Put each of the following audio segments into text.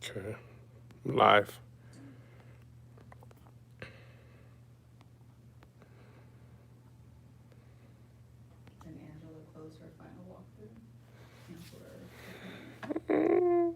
Okay. Live. And Angela closed her final walkthrough. Canceled her appointment. Mm.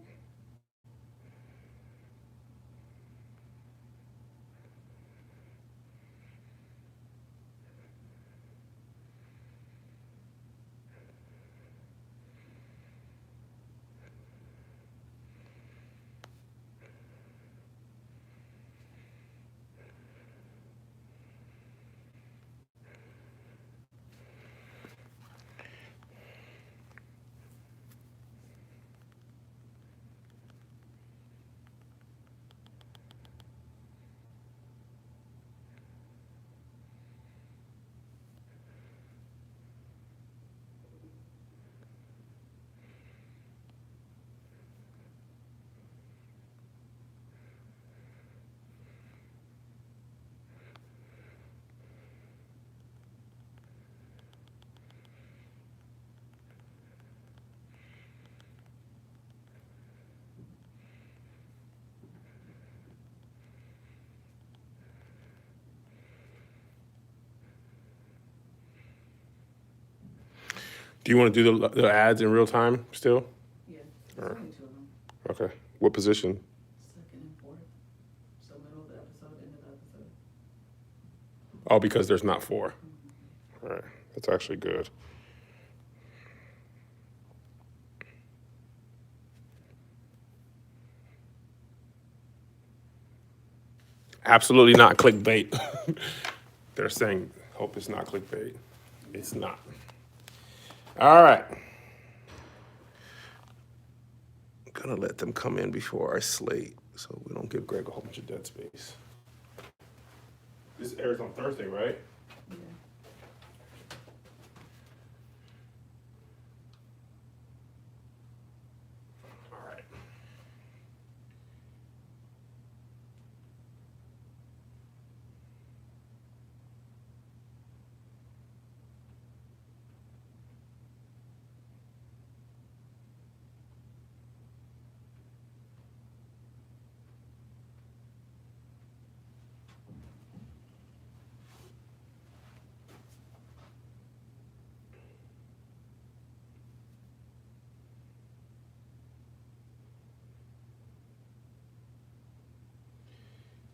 Do you want to do the ads in real time still? Yeah, there's only two of them. Okay. What position? Second and fourth. So middle of the episode, end of the episode. Oh, because there's not 4. All right. That's actually good. Absolutely not clickbait. They're saying, hope it's not clickbait. It's not. All right. I'm going to let them come in before I slate so we don't give Greg a whole bunch of dead space. This airs on Thursday, right? Yeah. All right.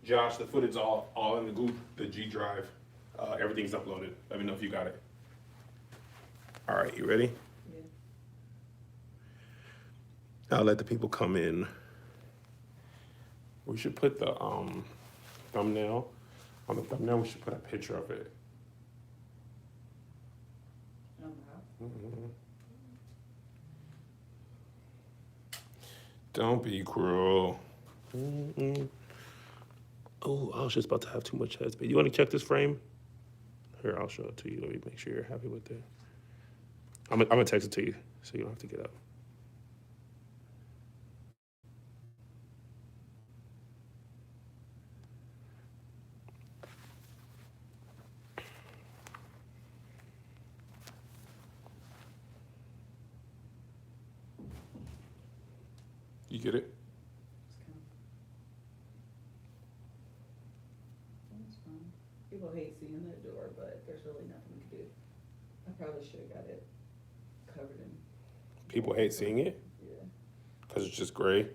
Josh, the footage all in the G drive. Everything's uploaded. Let me know if you got it. All right, you ready? Yeah. I'll let the people come in. We should put the thumbnail. On the thumbnail, we should put a picture of it. Don't be cruel. Mm-mm. Oh, I was just about to have too much headspace. You want to check this frame? Here, I'll show it to you. Let me make sure you're happy with it. I'm gonna text it to you so you don't have to get up. You get it? It's fine. People hate seeing that door, but there's really nothing we can do. I probably should have got it covered in. People hate seeing it Yeah. because it's just gray.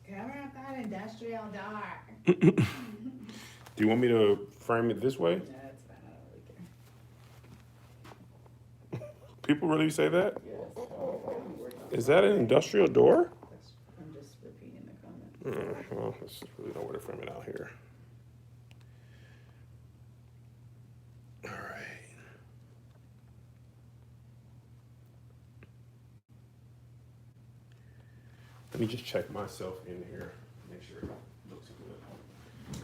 Cover up that industrial door. Do you want me to frame it this way? No, it's fine. I don't really care. People really say that? Yes. Is that an industrial door? I'm just repeating the comment. Well, there's really nowhere to frame it out here. All right. Let me just check myself in here. Make sure it looks good.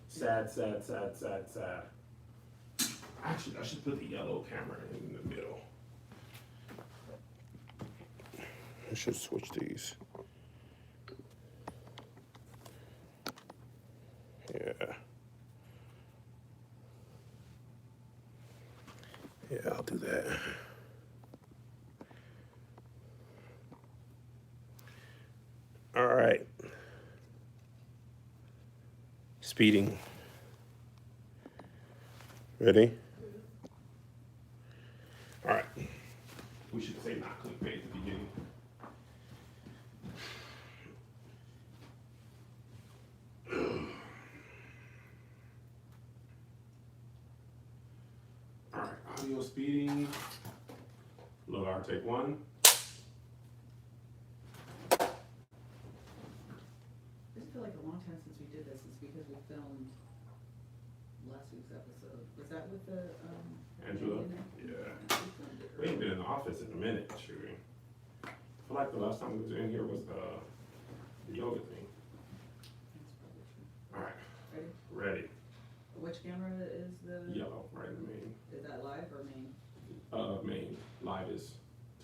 Sad, sad, sad, sad, sad. Actually, I should put the yellow camera in the middle. I should switch these. Yeah. Yeah, I'll do that. speeding. Ready? All right. We should say not clickbait at the beginning. All right, audio speeding. Low hour, take one. I just feel like a long time since we did this. It's because we filmed last week's episode. Was that with the, Angela? in there? Yeah. We filmed it We ain't early. been in the office in a minute, shooting. I feel like the last time we was in here was the yoga thing. That's probably true. All right, Ready? ready. Which camera is the? Yellow, right in the main. Is that live or main? Main. Live is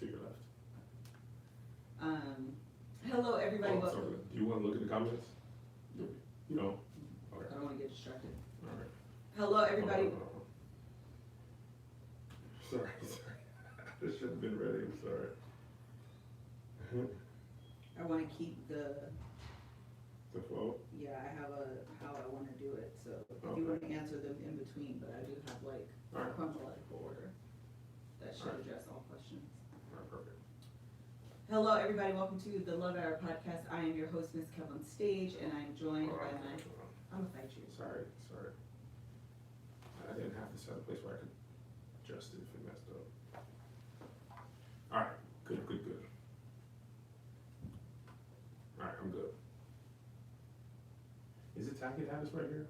to your left. Hello, everybody. Oh, sorry. Do you want to look at the comments? Nope. You don't? I Okay. don't wanna get distracted. All right. Hello, everybody. Sorry. This should have been ready. I'm sorry. I wanna keep the, The flow? yeah, I have how I wanna do it, so if Okay. you wanna answer them in between, but I do have like All right. chronological order. That should Alright. address all questions. All right, perfect. Hello, everybody. Welcome to the Love Hour podcast. I am your host, Miss Kev on stage, and I'm joined by my. I'm gonna fight you. Sorry. I didn't have to set a place where I could adjust it if it messed up. All right, good. All right, I'm good. Is it tacky to have this right here?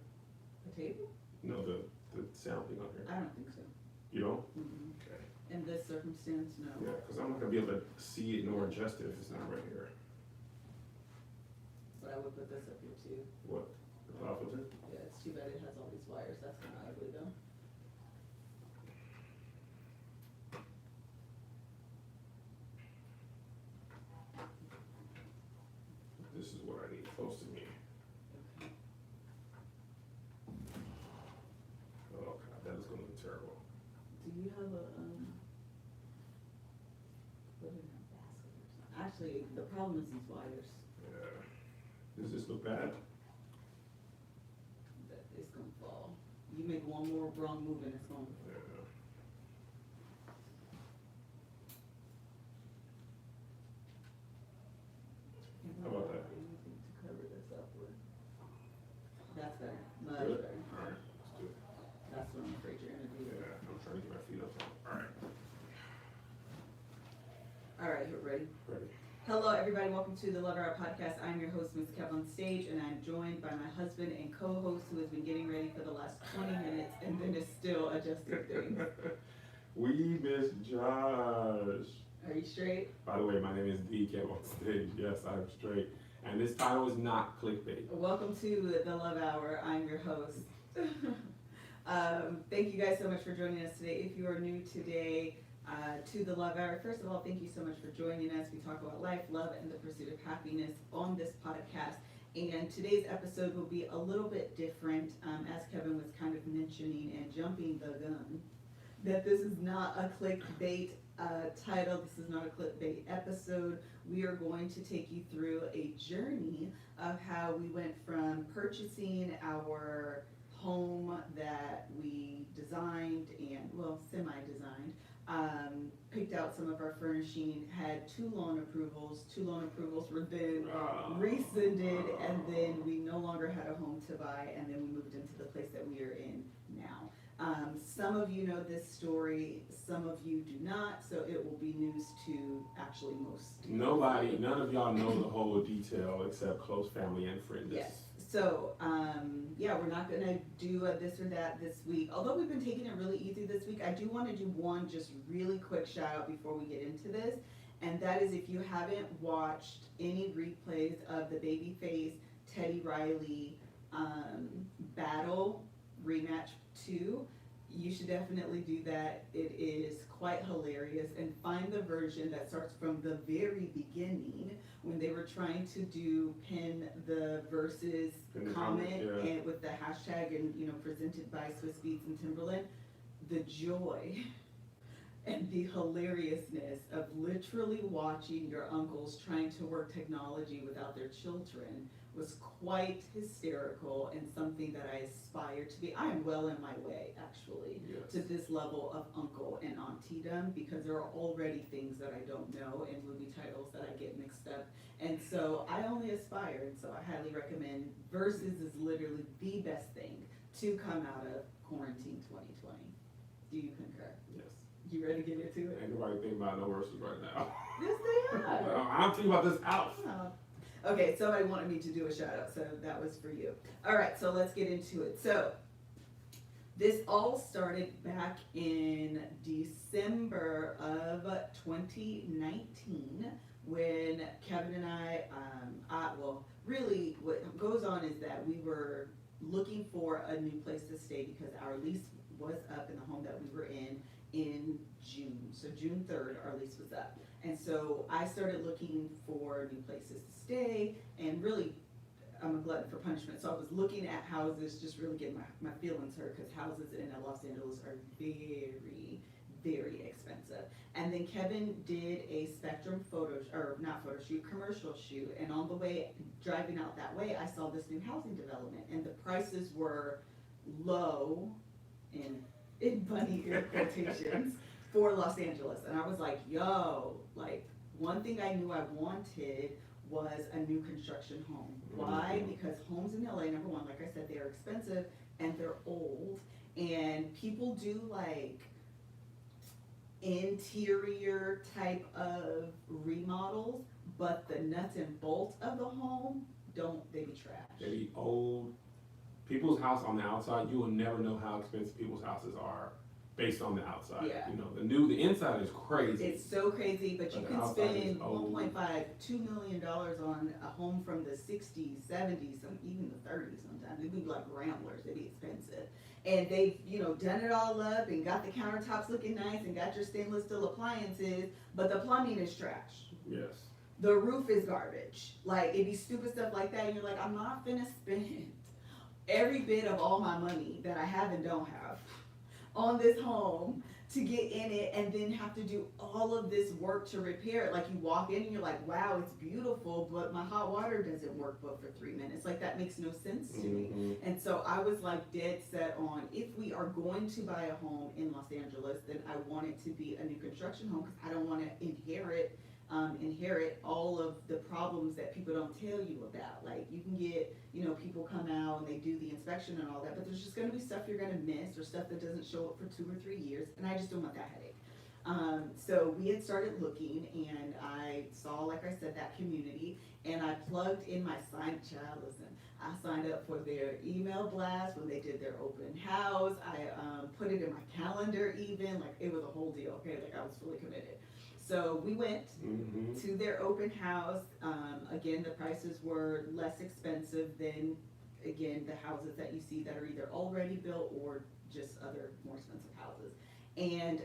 The table? No, the sound thing on here. I don't think so. You don't? Mm-mm. Okay. In this circumstance, no. Yeah, because I'm not gonna be able to see it nor adjust it if it's not right here. But I would put this up here too. What? The cloud filter? Yeah, it's too bad it has all these wires. That's kind of ugly though. This is what I need close to me. Okay. Oh god, that is gonna be terrible. Do you have a put it in a basket or something? Actually, the problem is these wires. Yeah. Does this look bad? That it's gonna fall. You make one more wrong move and it's gonna. Yeah. How about that? Anything to cover this up with. That's better. Much Good? better. Alright, let's do it. That's what I'm afraid you're gonna do. Yeah, I'm trying to get my feet up. Alright, All right, you're ready. ready. Hello, everybody. Welcome to the Love Hour podcast. I'm your host, Ms. Kev on stage, and I'm joined by my husband and co-host who has been getting ready for the last 20 minutes and then is still adjusting things. We miss Josh. Are you straight? By the way, my name is D. Kev on stage. Yes, I'm straight. And this title is not clickbait. Welcome to the Love Hour. I'm your host. Thank you guys so much for joining us today. If you are new today to the Love Hour, first of all, thank you so much for joining us. We talk about life, love, and the pursuit of happiness on this podcast. And today's episode will be a little bit different, as Kevin was kind of mentioning and jumping the gun, that this is not a clickbait title. This is not a clickbait episode. We are going to take you through a journey of how we went from purchasing our home that we designed and, well, semi-designed, picked out some of our furnishing, had 2 loan approvals. 2 loan approvals were then rescinded, and then we no longer had a home to buy, and then we moved into the place that we are in now. Some of you know this story, some of you do not, so it will be news to actually most. Nobody, none of y'all know the whole detail except close family and friends. Yes. So, yeah, we're not gonna do a this or that this week. Although we've been taking it really easy this week, I do wanna do one just really quick shout out before we get into this. And that is if you haven't watched any replays of the Babyface Teddy Riley battle rematch 2, you should definitely do that. It is quite hilarious, and find the version that starts from the very beginning when they were trying to do pin the verses Pin the comment comment, yeah. and with the hashtag and presented by Swiss Beats and Timberland. The joy and the hilariousness of literally watching your uncles trying to work technology without their children was quite hysterical and something that I aspire to be. I am well in my way, actually, Yes. to this level of uncle and auntiedom, because there are already things that I don't know and movie titles that I get mixed up. And so I only aspire, and so I highly recommend Versus is literally the best thing to come out of quarantine 2020. Do you concur? Yes. You ready to get into it? Ain't nobody thinking about no verses right now. Yes, they are. I'm thinking about this house. Oh. Okay, somebody wanted me to do a shout out, so that was for you. All right, so let's get into it. So this all started back in December of 2019 when Kevin and well, really what goes on is that we were looking for a new place to stay because our lease was up in the home that we were in June. So June 3rd, our lease was up. And so I started looking for new places to stay, and really, I'm a glutton for punishment. So I was looking at houses, just really getting my feelings hurt, because houses in Los Angeles are very, very expensive. And then Kevin did a Spectrum commercial shoot, and on the way, driving out that way, I saw this new housing development, and the prices were low, in bunny ear quotations, for Los Angeles. And I was like, yo, like, one thing I knew I wanted was a new construction home. Why? Because homes in LA, number one, like I said, they are expensive and they're old. And people do like interior type of remodels, but the nuts and bolts of the home, they be trash. They be old. People's house on the outside, you will never know how expensive people's houses are based on the outside. Yeah. You know, the inside is crazy. It's so crazy, but you But the can outside is spend old. $1.5, $2 million on a home from the 60s, 70s, even the 30s sometimes. It'd be like Ramblers, it'd be expensive. And they've, done it all up and got the countertops looking nice and got your stainless steel appliances, but the plumbing is trash. Yes. The roof is garbage. Like, it'd be stupid stuff like that, and you're like, I'm not finna spend every bit of all my money that I have and don't have on this home to get in it and then have to do all of this work to repair it. Like, you walk in and you're like, wow, it's beautiful, but my hot water doesn't work but for 3 minutes. Like, that makes no sense to me. And so I was like dead set on, if we are going to buy a home in Los Angeles, then I want it to be a new construction home, because I don't want to inherit all of the problems that people don't tell you about. Like, you can get, people come out and they do the inspection and all that, but there's just gonna be stuff you're gonna miss, or stuff that doesn't show up for 2 or 3 years, and I just don't want that headache. So we had started looking, and I saw, like I said, that community, and I plugged in my I signed up for their email blast when they did their open house. I put it in my calendar even, like, it was a whole deal, okay, like, I was fully committed. So we went to their open house. Again, the prices were less expensive than, again, the houses that you see that are either already built or just other more expensive houses. And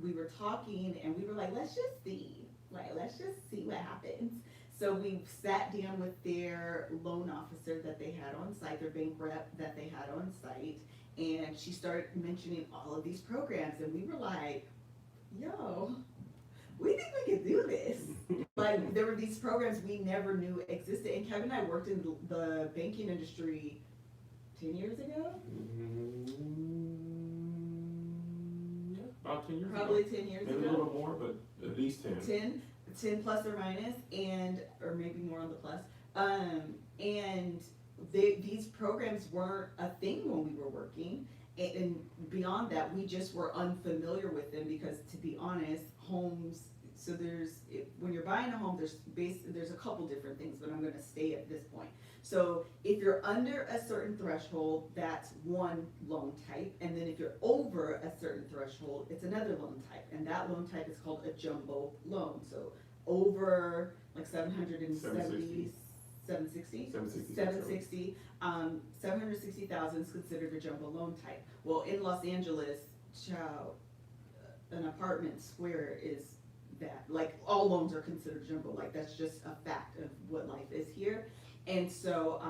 we were talking, and we were like, let's just see what happens. So we sat down with their loan officer that they had on site, their bank rep that they had on site, and she started mentioning all of these programs, and we were like, yo, we think we can do this. Like, there were these programs we never knew existed. And Kevin and I worked in the banking industry 10 years ago? Yeah, about 10 years Probably ago. 10 years Maybe ago. a little more, but at least 10. 10 plus or minus, or maybe more on the plus. And these programs weren't a thing when we were working. And beyond that, we just were unfamiliar with them, because, to be honest, homes, so when you're buying a home, there's a couple different things, but I'm gonna stay at this point. So if you're under a certain threshold, that's one loan type, and then if you're over a certain threshold, it's another loan type, and that loan type is called a jumbo loan. So over like 760, 760,000 is considered a jumbo loan type. Well, in Los Angeles, an apartment square is that. Like, all loans are considered jumbo. Like, that's just a fact of what life is here. And so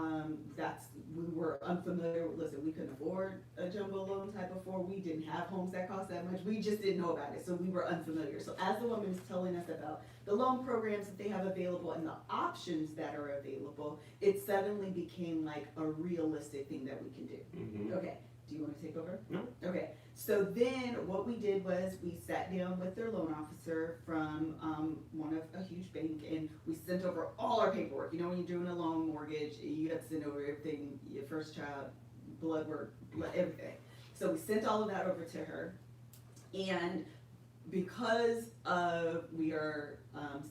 we were unfamiliar. Listen, we couldn't afford a jumbo loan type before. We didn't have homes that cost that much. We just didn't know about it, so we were unfamiliar. So as the woman is telling us about the loan programs that they have available and the options that are available, it suddenly became like a realistic thing that we can do. Mm-hmm. Okay, do you want to take over? No. Okay, so then what we did was we sat down with their loan officer from one of a huge bank, and we sent over all our paperwork. You know, when you're doing a loan mortgage, you have to send over everything, your first child, blood work, everything. So we sent all of that over to her, and because we are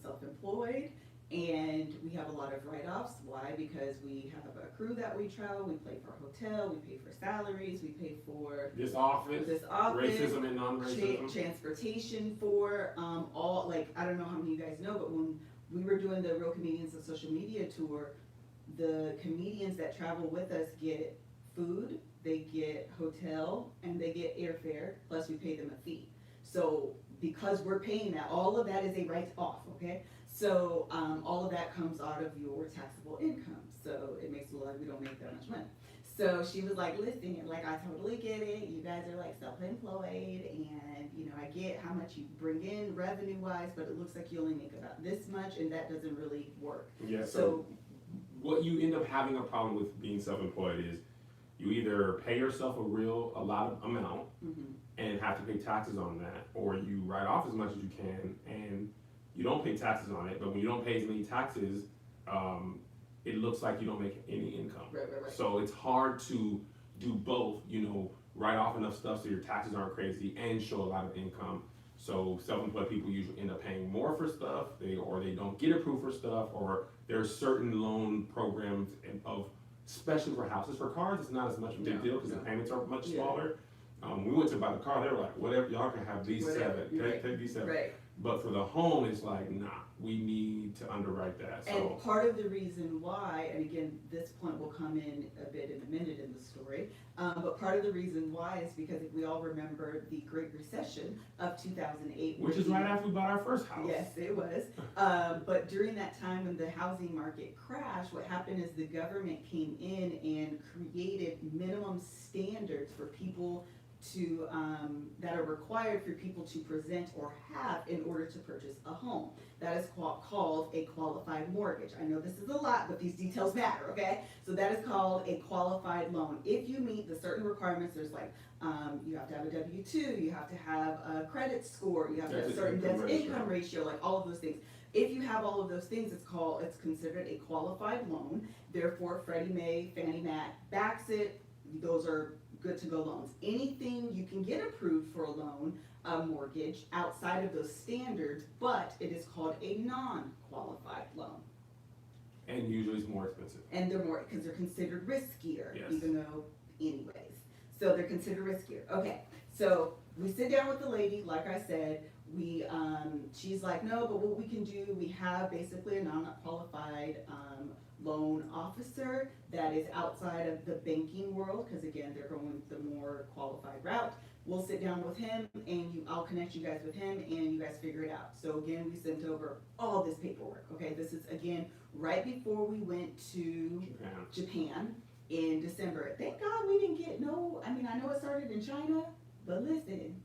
self-employed and we have a lot of write-offs. Why? Because we have a crew that we travel, we pay for hotel, we pay for salaries, we pay for This office, racism and non-racism. Transportation for all, like, I don't know how many of you guys know, but when we were doing the Real Comedians of Social Media tour, the comedians that travel with us get food, they get hotel, and they get airfare, plus we pay them a fee. So because we're paying that, all of that is a write-off, okay? So all of that comes out of your taxable income. So it makes it look like we don't make that much money. So she was like, listen, like, I totally get it. You guys are like self-employed, and you know, I get how much you bring in revenue-wise, but it looks like you only make about this much, and that doesn't really work. Yeah, so what you end up having a problem with being self-employed is you either pay yourself a lot of amount and have to pay taxes on that, or you write off as much as you can and you don't pay taxes on it, but when you don't pay as many taxes, it looks like you don't make any income. Right. So it's hard to do both, you know, write off enough stuff so your taxes aren't crazy and show a lot of income. So self-employed people usually end up paying more for stuff, they don't get approved for stuff, or there are certain loan programs especially for houses. For cars, it's not as much of a big deal because the payments are much smaller. We went to buy the car, they were like, whatever, y'all can have these seven, take these seven. Right. But for the home, it's like, nah, we need to underwrite that. So. And part of the reason why, and again, this point will come in a bit in a minute in the story, but part of the reason why is because if we all remember the Great Recession of 2008. Which is right after we bought our first house. Yes, it was. But during that time when the housing market crashed, what happened is the government came in and created minimum standards for people to that are required for people to present or have in order to purchase a home. That is called a qualified mortgage. I know this is a lot, but these details matter, okay? So that is called a qualified loan. If you meet the certain requirements, there's like, you have to have a W-2, you have to have a credit score, you have to have a certain debt-to-income ratio, like all of those things. If you have all of those things, it's considered a qualified loan. Therefore, Freddie Mae, Fannie Mac backs it. Those are good to go loans. Anything you can get approved for a loan, a mortgage, outside of those standards, but it is called a non-qualified loan. And usually it's more expensive. And they're more, because they're considered riskier, Yes. even though, anyways. So they're considered riskier. Okay, so we sit down with the lady, like I said, she's like, no, but what we can do, we have basically a non-qualified loan officer that is outside of the banking world, because again, they're going the more qualified route. We'll sit down with him, and I'll connect you guys with him, and you guys figure it out. So again, we sent over all this paperwork. Okay, this is again right before we went to Japan in December. Thank God we didn't get I know it started in China, but listen.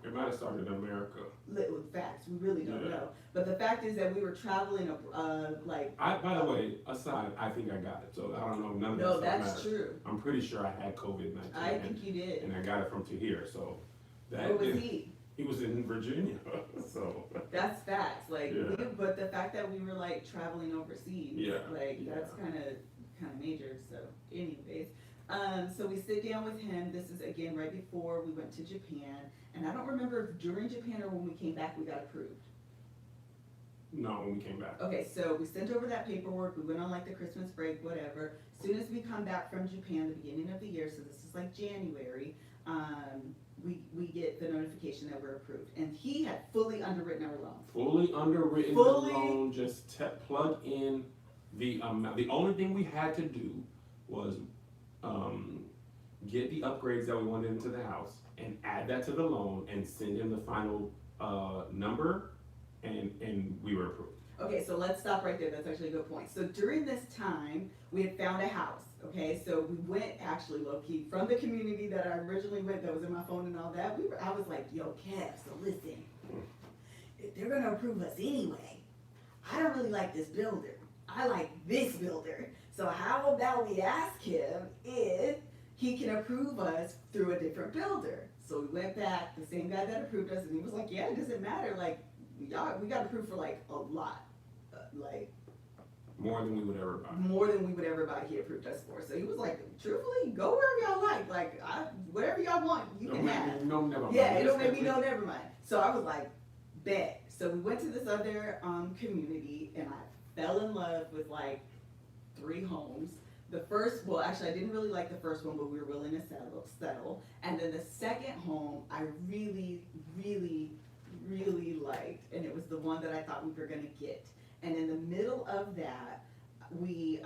It might have started in America. With facts, we really don't know. But the fact is that we were traveling, by the way, aside, I think I got it. So I don't know, none of that no, stuff that's matters. true. I'm pretty sure I had COVID-19. I think you did. And I got it from Tahir, so. Where was he? He was in Virginia, so. That's facts, like, Yeah. but the fact that we were like traveling overseas, that's kind of major, so anyways. So we sit down with him, this is again right before we went to Japan, and I don't remember if during Japan or when we came back we got approved. No, when we came back. Okay, so we sent over that paperwork, we went on like the Christmas break, whatever. As soon as we come back from Japan, the beginning of the year, so this is like January, we get the notification that we're approved. And he had fully underwritten our loan. Fully underwritten the loan, just plug in the amount. The only thing we had to do was get the upgrades that we wanted into the house and add that to the loan and send him the final number, and we were approved. Okay, so let's stop right there. That's actually a good point. So during this time, we had found a house. Okay, so we went actually low key from the community that I originally went, that was in my phone and all that. I was like, yo, Kev, so listen, if they're gonna approve us anyway, I don't really like this builder. I like this builder. So how about we ask him if he can approve us through a different builder? So we went back, the same guy that approved us, and he was like, yeah, it doesn't matter. Like, we got approved for like a lot. Like, More than we would ever buy. more than we would ever buy, he approved us for. So he was like, truthfully, go wherever y'all like. Like, whatever y'all want, you can have. No, never mind. Yeah, it don't make me know, never mind. So I was like, bet. So we went to this other community, and I fell in love with like 3 homes. The first, well, actually, I didn't really like the first one, but we were willing to settle. And then the second home, I really, really, really liked, and it was the one that I thought we were gonna get. And in the middle of that, we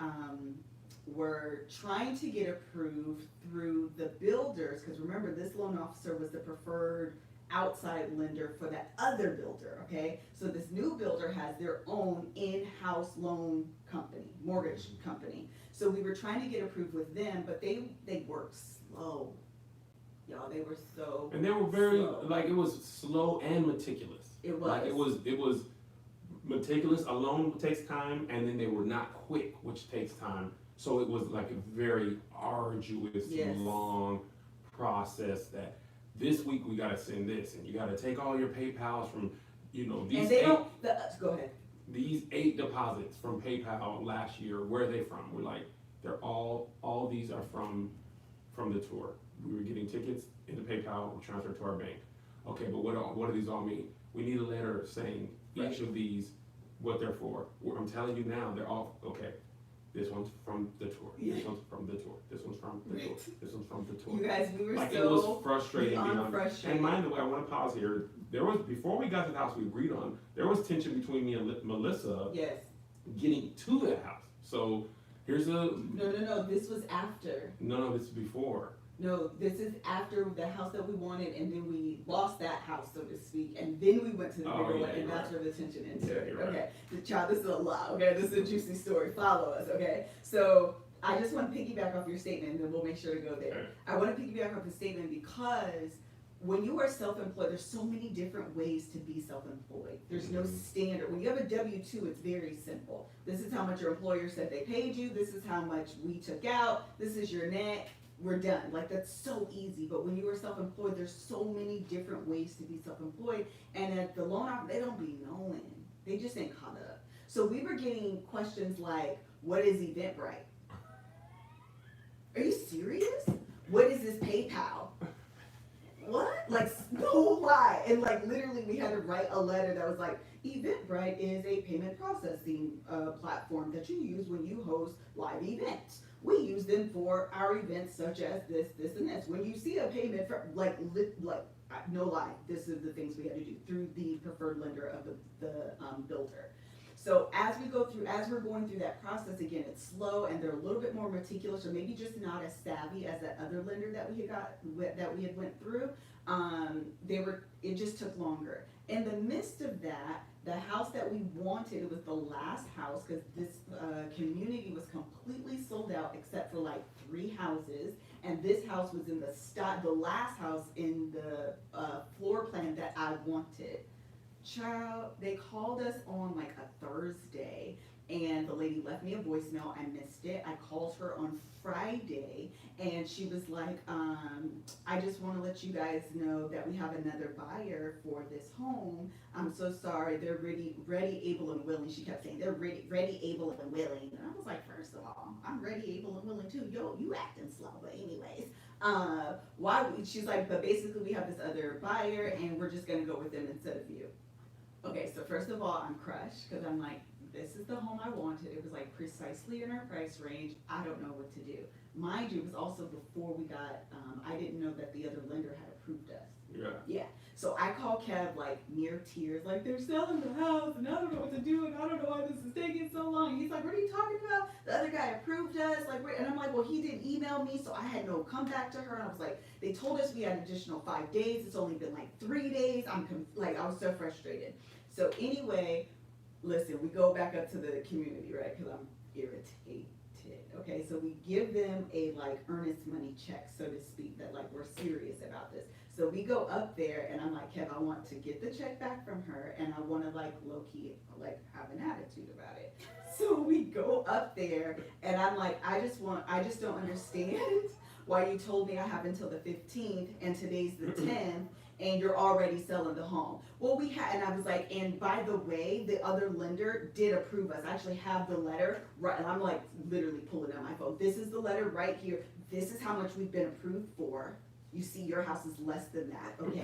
were trying to get approved through the builders, because remember, this loan officer was the preferred outside lender for that other builder, okay? So this new builder has their own in-house loan company, mortgage company. So we were trying to get approved with them, but they worked slow. Y'all, they were so And they were very, slow. like, it was slow and meticulous. It was. Like, it was meticulous, a loan takes time, and then they were not quick, which takes time. So it was like a very arduous, Yes. long process that this week we gotta send this, and you gotta take all your PayPals from, you know, And these they eight, don't, go ahead. these 8 deposits from PayPal last year, where are they from? We're like, they're all these are from the tour. We were getting tickets into PayPal, we transferred to our bank. Okay, but what do these all mean? We need a letter saying each of these, what they're for. I'm telling you now, they're all, okay, this one's from the tour, this one's from the tour, this one's from the tour, this one's from the tour. You guys, we were Like, it so was frustrating beyond beyond. frustrated. And mind the way, I wanna pause here, there was, before we got to the house we agreed on, there was tension between me and Melissa Yes. getting to that house. So, here's a, No, this was after. no, this is before. No, this is after the house that we wanted, and then we lost that house, so to speak, and then we went to the Oh, bigger yeah, one, and you're that's right. where the tension entered. Yeah, you're right. Okay, the child, this is a lot. Okay, this is a juicy story. Follow us. Okay, so I just want to piggyback off your statement, and then we'll make sure to go there. Okay. I want to piggyback off the statement because when you are self-employed, there's so many different ways to be self-employed. There's no Mhm. standard. When you have a W-2, it's very simple. This is how much your employer said they paid you. This is how much we took out. This is your net. We're done. Like, that's so easy. But when you are self-employed, there's so many different ways to be self-employed. And at the loan officer, they don't be knowing. They just ain't caught up. So we were getting questions like, what is Eventbrite? Are you serious? What is this PayPal? What? Like, no lie. And like, literally, we had to write a letter that was like, Eventbrite is a payment processing platform that you use when you host live events. We use them for our events such as this, and this. When you see a payment for, no lie, this is the things we had to do through the preferred lender of the builder. So as we're going through that process, again, it's slow and they're a little bit more meticulous, or maybe just not as savvy as that other lender that we had went through. It just took longer. In the midst of that, the house that we wanted, it was the last house, because this community was completely sold out except for like 3 houses, and this house was in the last house in the floor plan that I wanted. Child, they called us on like a Thursday, and the lady left me a voicemail. I missed it. I called her on Friday, and she was like, I just want to let you guys know that we have another buyer for this home. I'm so sorry. They're ready, able, and willing. She kept saying they're ready, able, and willing. And I was like, first of all, I'm ready, able, and willing too. Yo, you acting slow, but anyways. She's like, but basically we have this other buyer, and we're just gonna go with them instead of you. Okay, so first of all, I'm crushed, because I'm like, this is the home I wanted. It was like precisely in our price range. I don't know what to do. Mind you, it was also before we got, I didn't know that the other lender had approved us. Yeah. Yeah, so I call Kev like near tears, like they're selling the house and I don't know what to do and I don't know why this is taking so long. He's like, what are you talking about? The other guy approved us, and I'm like, well, he didn't email me, so I had no comeback to her. And I was like, they told us we had an additional 5 days. It's only been like 3 days. I was so frustrated. So anyway, listen, we go back up to the community, right? Because I'm irritated. Okay, so we give them a like earnest money check, so to speak, that like we're serious about this. So we go up there, and I'm like, Kev, I want to get the check back from her, and I want to like low key like have an attitude about it. So we go up there, and I'm like, I just don't understand why you told me I have until the 15th, and today's the 10th. And you're already selling the home. Well, and I was like, and by the way, the other lender did approve us. I actually have the letter, right, and I'm like literally pulling out my phone. This is the letter right here. This is how much we've been approved for. You see, your house is less than that, okay?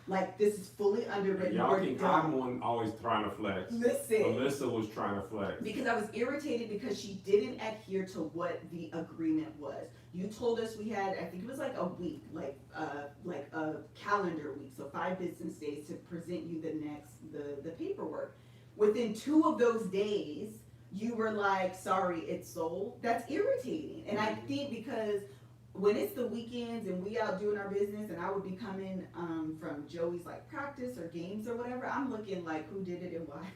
Like, this is fully underwritten. Y'all We're think done. I'm one always trying to flex. Listen. Melissa was trying to flex. Because I was irritated because she didn't adhere to what the agreement was. You told us we had, I think it was like a week, like a calendar week, so 5 business days to present you the paperwork. Within 2 of those days, you were like, sorry, it's sold. That's irritating. And I think because when it's the weekends and we out doing our business and I would be coming from Joey's like practice or games or whatever, I'm looking like who did it and why.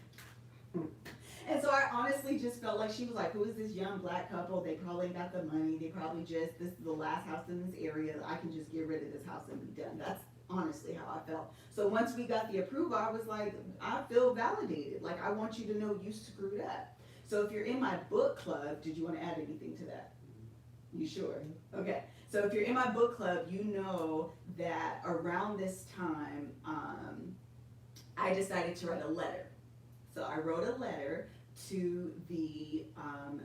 And so I honestly just felt like she was like, who is this young black couple? They probably got the money. They probably this is the last house in this area. I can just get rid of this house and be done. That's honestly how I felt. So once we got the approval, I was like, I feel validated. Like, I want you to know you screwed up. So if you're in my book club, did you want to add anything to that? You sure? Okay. So if you're in my book club, you know that around this time, I decided to write a letter. So I wrote a letter to the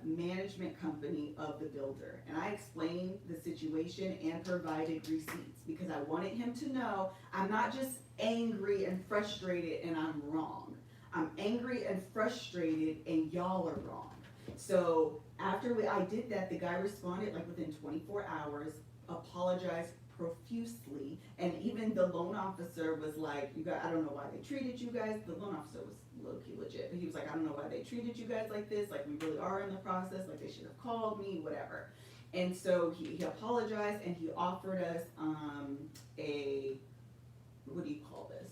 management company of the builder. And I explained the situation and provided receipts because I wanted him to know I'm not just angry and frustrated and I'm wrong. I'm angry and frustrated and y'all are wrong. So after I did that, the guy responded like within 24 hours, apologized profusely, and even the loan officer was like, you guys, I don't know why they treated you guys. The loan officer was low-key legit, but he was like, I don't know why they treated you guys like this, like we really are in the process, like they should have called me, whatever. And so he apologized and he offered us a, what do you call this?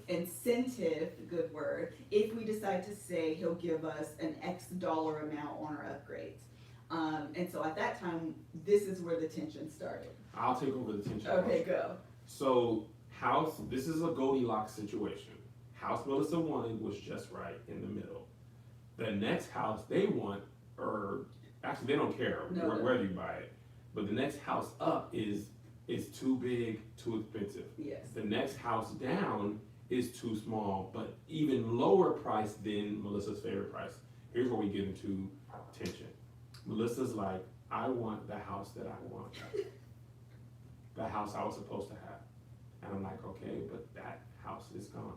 Incentive, good word, if we decide to say he'll give us an X dollar amount on our upgrades. And so at that time, this is where the tension started. I'll take over the tension. Okay, go. So this is a Goldilocks situation. House Melissa wanted was just right in the middle. The next house they want, or actually they don't care whether you buy it, but the next house up is too big, too expensive. Yes. The next house down is too small, but even lower price than Melissa's favorite price. Here's where we get into tension. Melissa's like, I want the house that I want. The house I was supposed to have. And I'm like, okay, but that house is gone.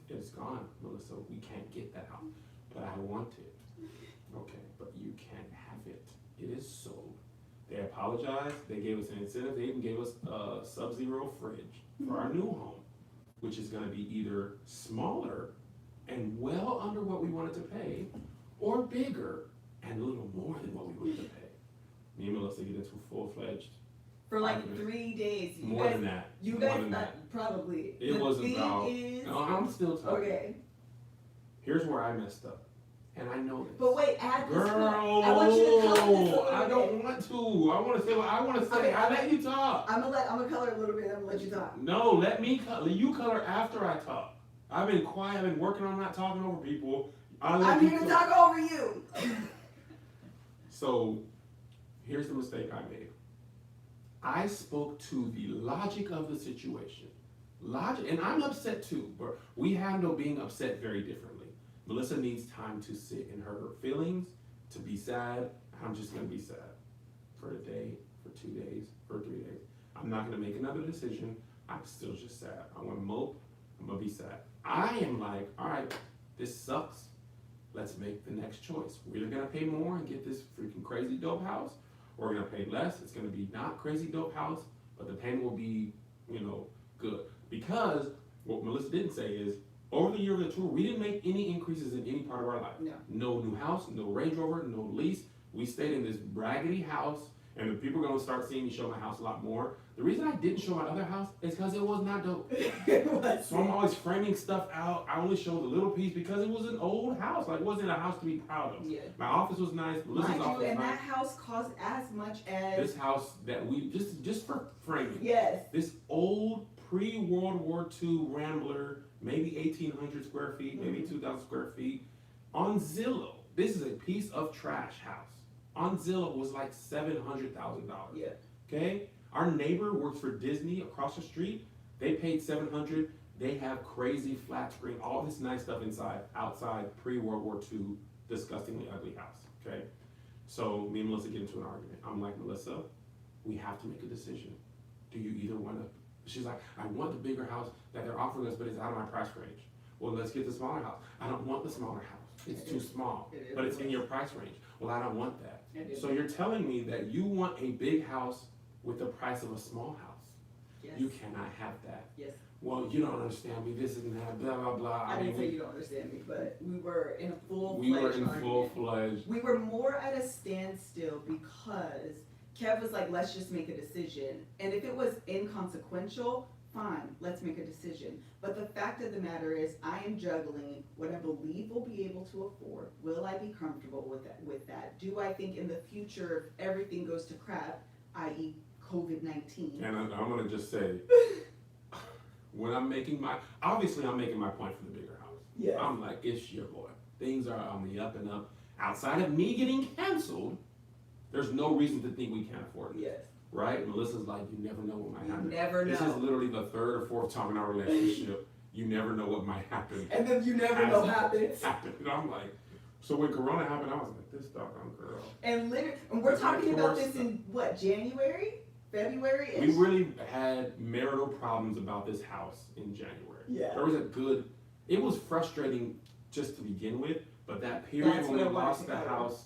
It's gone, Melissa. We can't get that house. But I want it. Okay, but you can't have it. It is sold. They apologized. They gave us an incentive. They even gave us a Sub-Zero fridge for our new home, which is going to be either smaller and well under what we wanted to pay, or bigger and a little more than what we wanted to pay. Me and Melissa get into full-fledged. For like 3 days. More than that. You More guys than that. probably. It was about. No, I'm still talking. Okay. Here's where I messed up, and I know this. But wait, add this. Girl, I want you to color this a little I bit. don't want to. I want to say what I want to say. Okay, I let you talk. I'm gonna color a little bit. I'm gonna let you talk. No, let me color. You color after I talk. I've been quiet. I've been working on not talking over people. I'm here to talk over you. So, here's the mistake I made. I spoke to the logic of the situation. Logic, and I'm upset too, but we handle being upset very differently. Melissa needs time to sit in her feelings, to be sad. I'm just gonna be sad for a day, for 2 days, for 3 days. I'm not gonna make another decision. I'm still just sad. I wanna mope, I'm gonna be sad. I am like, all right, this sucks. Let's make the next choice. We're either gonna pay more and get this freaking crazy dope house, or we're gonna pay less. It's gonna be not crazy dope house, but the payment will be, good. Because what Melissa didn't say is, over the year of the tour, we didn't make any increases in any part of our life. No. No new house, no Range Rover, no lease. We stayed in this raggedy house, and the people are gonna start seeing me show my house a lot more. The reason I didn't show my other house is because it was not dope. It was. So I'm always framing stuff out. I only showed the little piece because it was an old house. Like, it wasn't a house to be proud of. Yeah. My office was nice. Melissa's Mind office you, was and nice. that house cost as much as. This house that we just for framing. Yes. This old pre-World War II Rambler, maybe 1,800 square feet, maybe 2,000 square feet, on Zillow. This is a piece of trash house. On Zillow was like $700,000. Yeah. Okay, our neighbor works for Disney across the street. They paid $700. They have crazy flat screen, all this nice stuff inside, outside, pre-World War II, disgustingly ugly house. Okay, so me and Melissa get into an argument. I'm like, Melissa, we have to make a decision. Do you either want to? She's like, I want the bigger house that they're offering us, but it's out of my price range. Well, let's get the smaller house. I don't want the smaller house. It's too small, but it's in your price range. Well, I don't want that. So you're telling me that you want a big house with the price of a small house. Yes. You cannot have that. Yes. Well, you don't understand me. This and that. Blah blah blah. I didn't say mean, you don't understand me, but we were in a full-fledged we were in argument. full-fledged. We were more at a standstill because Kev was like, let's just make a decision. And if it was inconsequential, fine, let's make a decision. But the fact of the matter is, I am juggling what I believe we'll be able to afford. Will I be comfortable with that? Do I think in the future, if everything goes to crap, i.e. COVID-19? And I'm gonna just say, when I'm making my point for the bigger house. Yes. I'm like, it's your boy. Things are on the up and up. Outside of me getting canceled, there's no reason to think we can't afford it. Yes. Right? Melissa's like, you never know what might You happen. never This know. is literally the third or fourth time in our relationship. You never know what might happen. And then you never know happens. And I'm like, so when Corona happened, I was like, this doggone girl. And literally, and we're That's my talking about course. this in what, January? February? We really had marital problems about this house in January. Yeah. There was it was frustrating just to begin with, but that period That's when we what I wanted lost to the cover. house,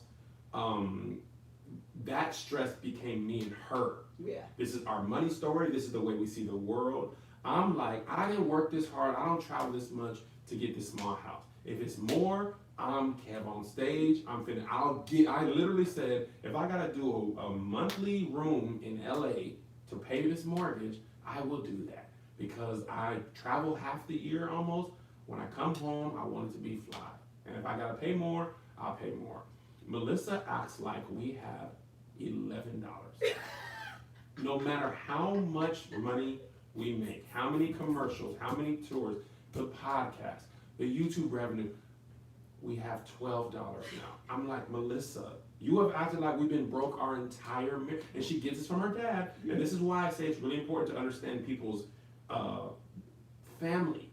that stress became me and her. Yeah. This is our money story. This is the way we see the world. I'm like, I didn't work this hard. I don't travel this much to get this small house. If it's more, I'm Kev on stage. I literally said, if I gotta do a monthly room in LA to pay this mortgage, I will do that. Because I travel half the year almost. When I come home, I want it to be fly. And if I gotta pay more, I'll pay more. Melissa acts like we have $11. No matter how much money we make, how many commercials, how many tours, the podcast, the YouTube revenue, we have $12 now. I'm like, Melissa, you have acted like we've been broke our entire marriage. And she gets this from her dad. And this is why I say it's really important to understand people's family.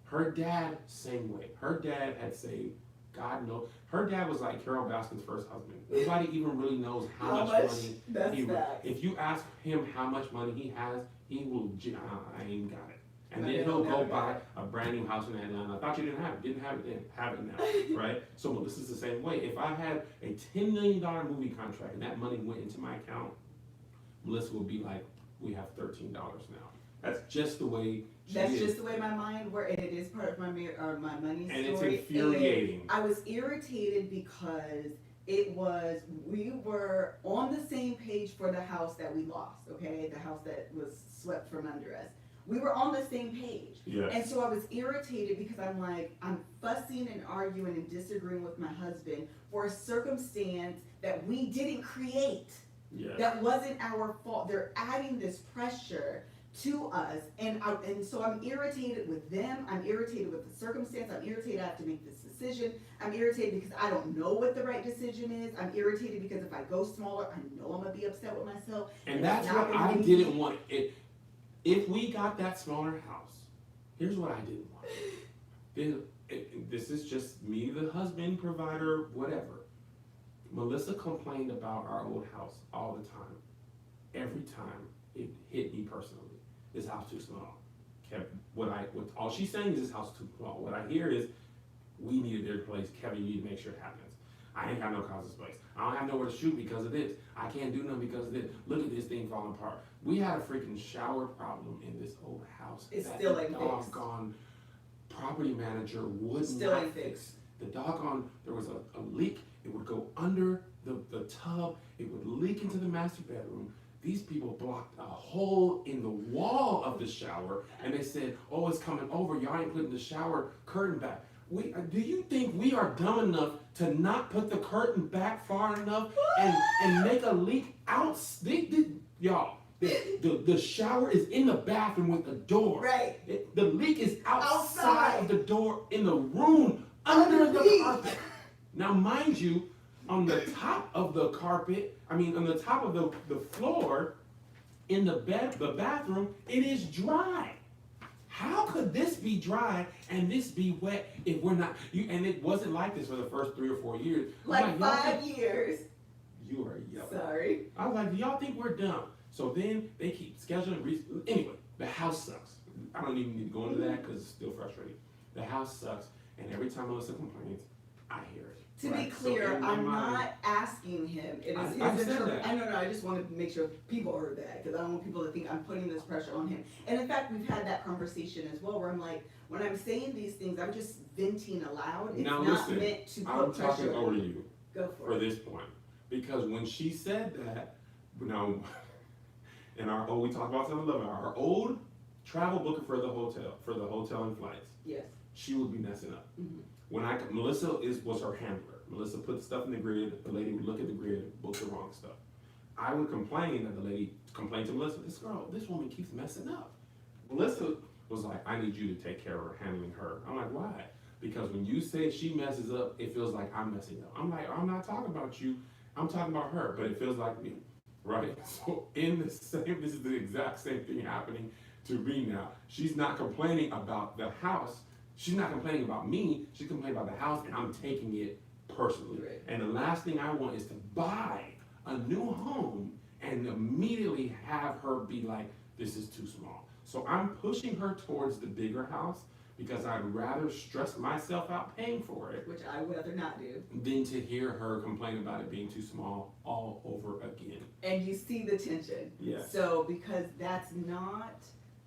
Her dad, same way. Her dad had saved, God knows. Her dad was like Carol Baskin's first husband. Nobody even really knows how much money That's he. facts. If you ask him how much money he has, he will. I ain't got it. And No, then they he'll don't go never buy got a brand new house in Atlanta. I thought you didn't have it. Didn't have it then. Have it now, right? So Melissa's the same way. If I had a $10 million movie contract and that money went into my account, Melissa would be like, we have $13 now. That's just the way she That's is. just the way my mind works, and it is part of my my money And it's story. infuriating. And I was irritated because we were on the same page for the house that we lost, okay? The house that was swept from under us. We were on the same page. Yes. And so I was irritated because I'm fussing and arguing and disagreeing with my husband for a circumstance that we didn't create. Yes. That wasn't our fault. They're adding this pressure to us, and so I'm irritated with them. I'm irritated with the circumstance. I'm irritated I have to make this decision. I'm irritated because I don't know what the right decision is. I'm irritated because if I go smaller, I know I'm gonna be upset with myself. And it's that's not what gonna I be- didn't want. If we got that smaller house, here's what I didn't want. This is just me, the husband, provider, whatever. Melissa complained about our old house all the time. Every time it hit me personally. This house too small. All she's saying is this house too small. What I hear is we need a bigger place. Kevin, you need to make sure it happens. I ain't got no closet space. I don't have nowhere to shoot because of this. I can't do nothing because of this. Look at this thing falling apart. We had a freaking shower problem in this old house. It's that still the ain't fixed. doggone property manager would Still not ain't fix. fixed. The doggone, there was a leak. It would go under the tub. It would leak into the master bedroom. these people blocked a hole in the wall of the shower, and they said, oh, it's coming over. Y'all ain't putting the shower curtain back. Do you think we are dumb enough to not put the curtain back far enough and make a leak out? Y'all, the shower is in the bathroom with the door. Right. The leak is outside of the door in the room under the carpet. Now, mind you, on the top of the carpet, on the top of the floor, in the bathroom, it is dry. How could this be dry and this be wet if we're not? And it wasn't like this for the first 3 or 4 years. Like 5 years. You are yelling. Sorry. I was like, do y'all think we're dumb? So then they keep scheduling. Anyway, the house sucks. I don't even need to go into that because it's still frustrating. The house sucks, and every time Melissa complains, I hear it. To be clear, I'm not asking him. It is his interpretation. I know. I just want to make sure people heard that because I don't want people to think I'm putting this pressure on him. And in fact, we've had that conversation as well, where I'm like, when I'm saying these things, I'm just venting aloud. It's now not listen, meant to I'm put pressure talking over on to you. you Go for for it. this point because when she said that, in our we talked about 7-Eleven, our old travel booker for the hotel and flights. Yes. She would be messing up. Mm-hmm. Melissa was her handler. Melissa put stuff in the grid. The lady would look at the grid, book the wrong stuff. I would complain that the lady complained to Melissa. This woman keeps messing up. Melissa was like, I need you to take care of her, handling her. I'm like, why? Because when you say she messes up, it feels like I'm messing up. I'm like, I'm not talking about you. I'm talking about her, but it feels like me, right? So this is the exact same thing happening to me now. She's not complaining about the house. She's not complaining about me. She's complaining about the house, and I'm taking it personally. Right. And the last thing I want is to buy a new home and immediately have her be like, this is too small. So I'm pushing her towards the bigger house because I'd rather stress myself out paying for it Which I would rather not do. than to hear her complain about it being too small all over again. And you see the tension. Yes. So because that's not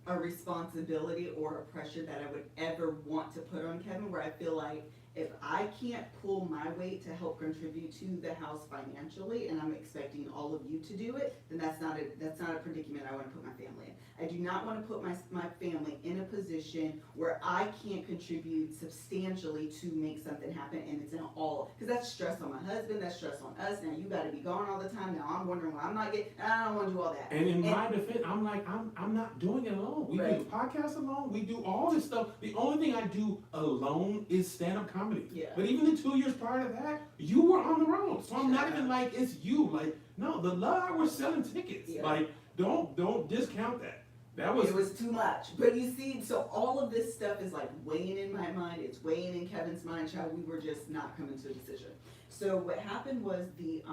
a responsibility or a pressure that I would ever want to put on Kevin, where I feel like if I can't pull my weight to help contribute to the house financially, and I'm expecting all of you to do it, then that's not a predicament I want to put my family in. I do not want to put my family in a position where I can't contribute substantially to make something happen, and it's in all, because that's stress on my husband, that's stress on us. Now you got to be gone all the time. Now I'm wondering why I'm not getting. I don't want to do all that. And in my defense, I'm like, I'm not doing it alone. We do the podcast alone. We do all this stuff. The only thing I do alone is stand-up comedy. Yeah. But even the 2 years prior to that, you were on the road. So I'm not even like it's you. Like, no, the love was selling tickets. Yeah. Like, don't discount that. It was too much. But you see, so all of this stuff is like weighing in my mind. It's weighing in Kevin's mind. Child, we were just not coming to a decision. So what happened was the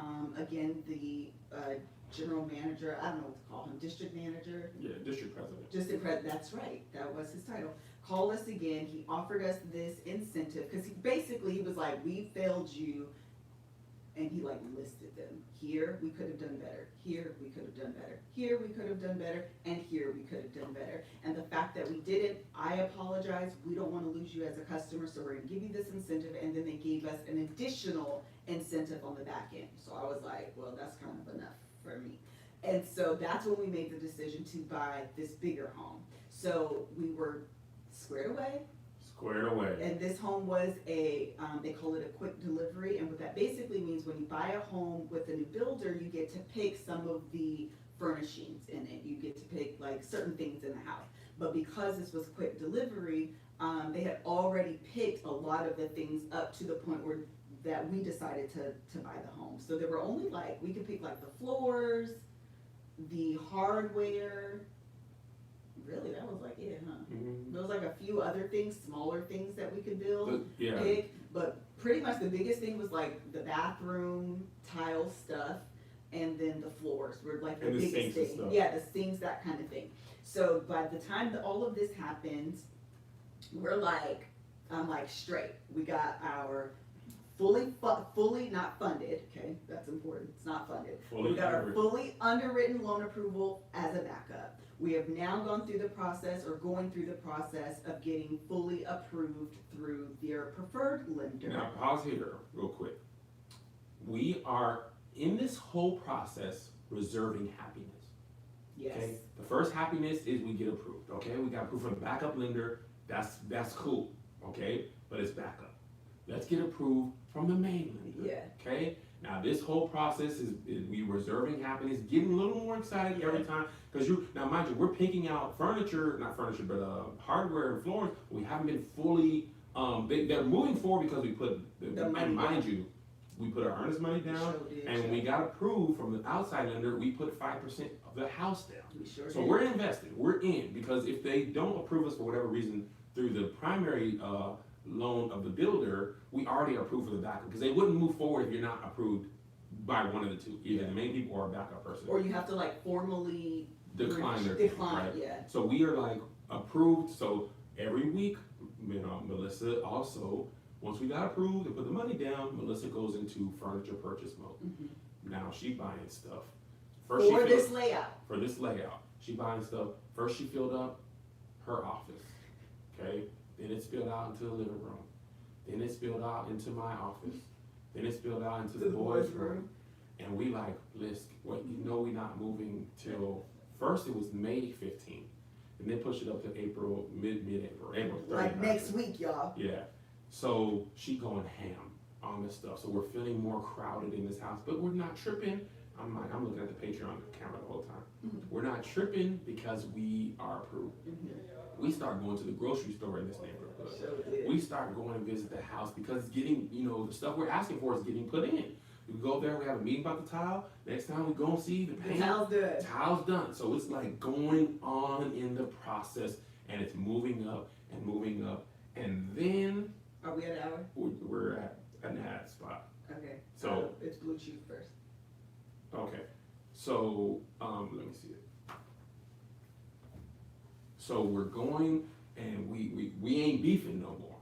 general manager, I don't know what to call him, district manager. Yeah, district president. That's right. That was his title. Called us again. He offered us this incentive because he was like, we failed you. And he like listed them. Here we could have done better. Here we could have done better. Here we could have done better. And here we could have done better. And the fact that we didn't, I apologize. We don't want to lose you as a customer, so we're going to give you this incentive. And then they gave us an additional incentive on the back end. So I was like, well, that's kind of enough for me. And so that's when we made the decision to buy this bigger home. So we were squared away. And this home was they call it a quick delivery. And what that basically means, when you buy a home with a new builder, you get to pick some of the furnishings in it. You get to pick like certain things in the house. But because this was quick delivery, they had already picked a lot of the things up to the point where that we decided to buy the home. So there were only we could pick like the floors, the hardware. Really, that was like it, huh? Mm-hmm. There was like a few other things, smaller things that we could build, Yeah. pick, but pretty much the biggest thing was like the bathroom tile stuff, and then the floors were like the And the biggest sinks and thing. stuff. Yeah, the sinks, that kind of thing. So by the time that all of this happens, we're like, I'm like straight. We got our fully not funded. Okay, that's important. It's not funded. We got our fully underwritten loan approval as a backup. We have now gone through the process, or going through the process of getting fully approved through their preferred lender. Now pause here real quick. We are in this whole process reserving happiness. Yes. Okay, the first happiness is we get approved. Okay, we got approved from the backup lender. That's cool. Okay, but it's backup. Let's get approved from the main lender. Yeah. Okay. Now this whole process is we reserving happiness, getting a little more excited every time because now mind you, we're picking out furniture, not furniture, but hardware and floors. We haven't been fully. They're moving forward because we put The money and mind down. you, we put our earnest money down, Sure did, and sure. we got approved from the outside lender. We put 5% of the house down. We sure So did. we're invested. We're in because if they don't approve us for whatever reason through the primary loan of the builder, we already are approved for the backup because they wouldn't move forward if you're not approved by one of the two, either the main people or a backup person. Or you have to like formally Decline their decline, right? yeah. So we are like approved. So every week, Melissa also, once we got approved and put the money down, Melissa goes into furniture purchase mode. Mhm. Now she buying stuff. For she this filled- layout. for this layout. She buying stuff. First she filled up her office. Okay? Then it spilled out into the living room. Then it spilled out into my office. Then it spilled out into the boys' room. And we like, listen, well, you know we not moving till, first it was May 15th. And then pushed it up to April, mid-April, April 30th. Like next week, y'all. Yeah. So she going ham on this stuff. So we're feeling more crowded in this house, but we're not tripping. I'm looking at the Patreon camera the whole time. Mhm. We're not tripping because we are approved. We start going to the grocery store in this neighborhood. Sure did. We start going and visit the house because it's getting, the stuff we're asking for is getting put in. We go there, we have a meeting about the tile. Next time we go and see the The paint. tile's good. Tile's done. So it's like going on in the process and it's moving up and moving up. And then Are we at an hour? we're at an ad spot. Okay. So- it's Blue Chew first. Okay. So, let me see it. So we're going and we ain't beefing no more.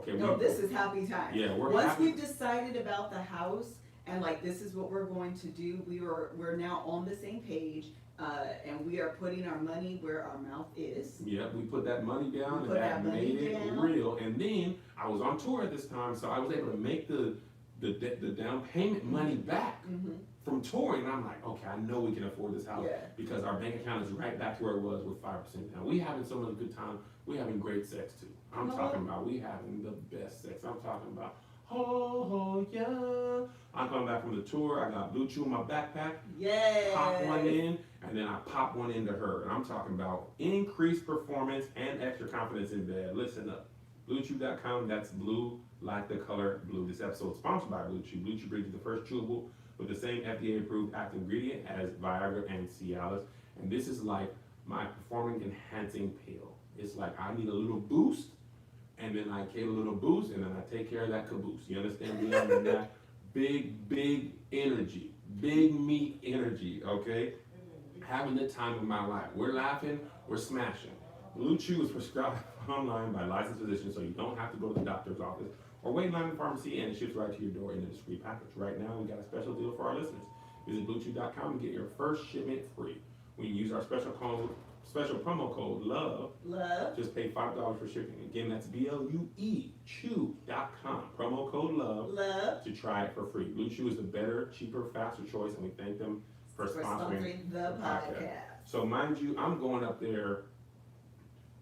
Okay. No, this is happy time. Yeah, we're Once happy. we've decided about the house and like this is what we're going to do, we're now on the same page, and we are putting our money where our mouth is. Yeah, we put that money down We and put that that money made it down. real. And then I was on tour at this time, so I was able to make the down payment money back Mm-hmm. from touring. And I'm like, okay, I know we can afford this house Yeah. because our bank account is right back to where it was with 5% down. We having so much good time. We having great sex too. I'm Oh. talking about we having the best sex. I'm talking about oh yeah. I'm coming back from the tour. I got Blue Chew in my backpack. Yay! Pop one in, and then I pop one into her. And I'm talking about increased performance and extra confidence in bed. Listen up. BlueChew.com, that's blue like the color blue. This episode is sponsored by Blue Chew. Blue Chew brings you the first chewable with the same FDA-approved active ingredient as Viagra and Cialis. And this is like my performance enhancing pill. It's like I need a little boost, and then I get a little boost, and then I take care of that caboose. You understand me? I'm in that big energy, big meat energy, okay? Having the time of my life. We're laughing, we're smashing. Blue Chew is prescribed online by licensed physicians, so you don't have to go to the doctor's office or wait in line in the pharmacy, and it ships right to your door in a discreet package. Right now, we got a special deal for our listeners. Visit BlueChew.com and get your first shipment free. When you use our special promo code LOVE, Love. just pay $5 for shipping. Again, that's BLUE Chew.com. Promo code LOVE Love. to try it for free. Blue Chew is the better, cheaper, faster choice, and we thank them for sponsoring. the podcast. podcast. So mind you, I'm going up there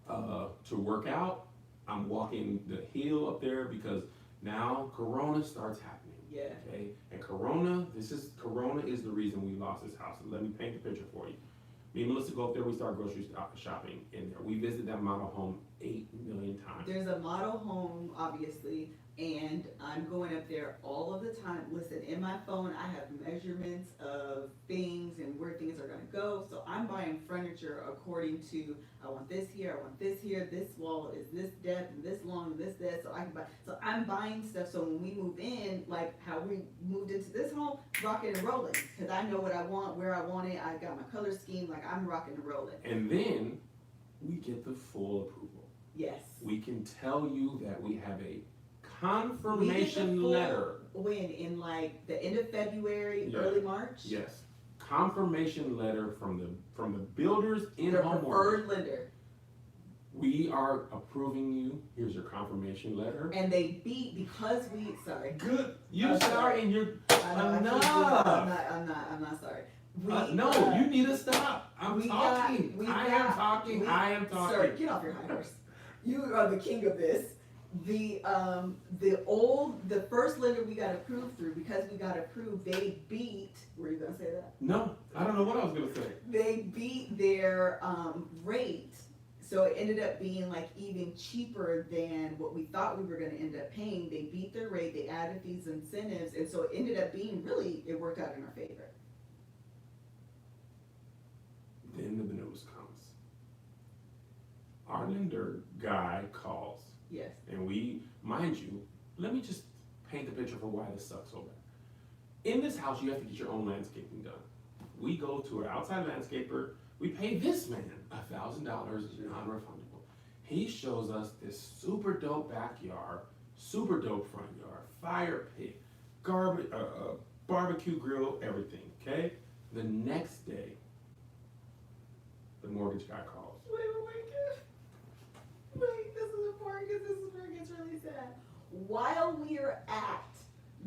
to work out. I'm walking the hill up there because now Corona starts happening. Yeah. Okay, and Corona is the reason we lost this house. Let me paint the picture for you. Me and Melissa go up there. We start grocery shopping in there. We visit that model home 8 million times. There's a model home, obviously, and I'm going up there all of the time. Listen, in my phone, I have measurements of things and where things are gonna go. So I'm buying furniture according to, I want this here, I want this here, this wall is this depth and this long and this. So I can buy, so I'm buying stuff. So when we move in, like how we moved into this home, rocking and rolling. Cause I know what I want, where I want it. I got my color scheme, like I'm rocking and rolling. And then we get the full approval. Yes. We can tell you that we have a We get confirmation the full letter. When in like the end of February, Yeah. early March. Yes, confirmation letter from the builders in Their Homework. preferred lender, We are approving you. Here's your confirmation letter. and they beat because we. Sorry. Good. You I'm sorry sorry. and you're I know, I keep doing it. enough. I'm not sorry. No, you need to stop. I'm we talking. got- we I got- am talking. we- I am talking. Sir, get off your high horse. You are the king of this. The first lender we got approved through, because we got approved, they beat, were you gonna say that? No, I don't know what I was gonna say. They beat their, rate, so it ended up being like even cheaper than what we thought we were gonna end up paying. They beat their rate, they added these incentives, and so it ended up being, really, it worked out in our favor. Then the news comes. Our lender guy calls, Yes. and we, mind you, let me just paint the picture for why this sucks so bad. In this house, you have to get your own landscaping done. We go to an outside landscaper. We pay this man $1,000 non-refundable. He shows us this super dope backyard, super dope front yard, fire pit, garbage, barbecue grill, everything. Okay. The next day, the mortgage guy calls. Wait, this is important because this is where it gets really sad. While we're at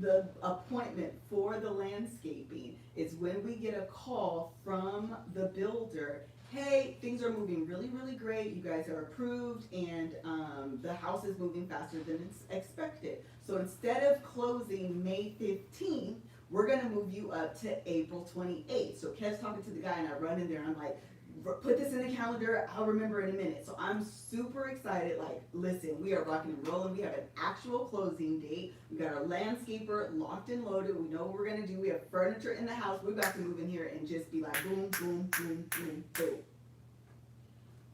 the appointment for the landscaping, is when we get a call from the builder. Hey, things are moving really, really great. You guys are approved, and the house is moving faster than it's expected. So instead of closing May 15th, we're gonna move you up to April 28th. So Kev's talking to the guy, and I run in there, and I'm like, put this in the calendar, I'll remember in a minute. So I'm super excited, like, listen, we are rocking and rolling. We have an actual closing date. We got our landscaper locked and loaded. We know what we're gonna do. We have furniture in the house. We're about to move in here and just be like, boom, boom, boom, boom, boom.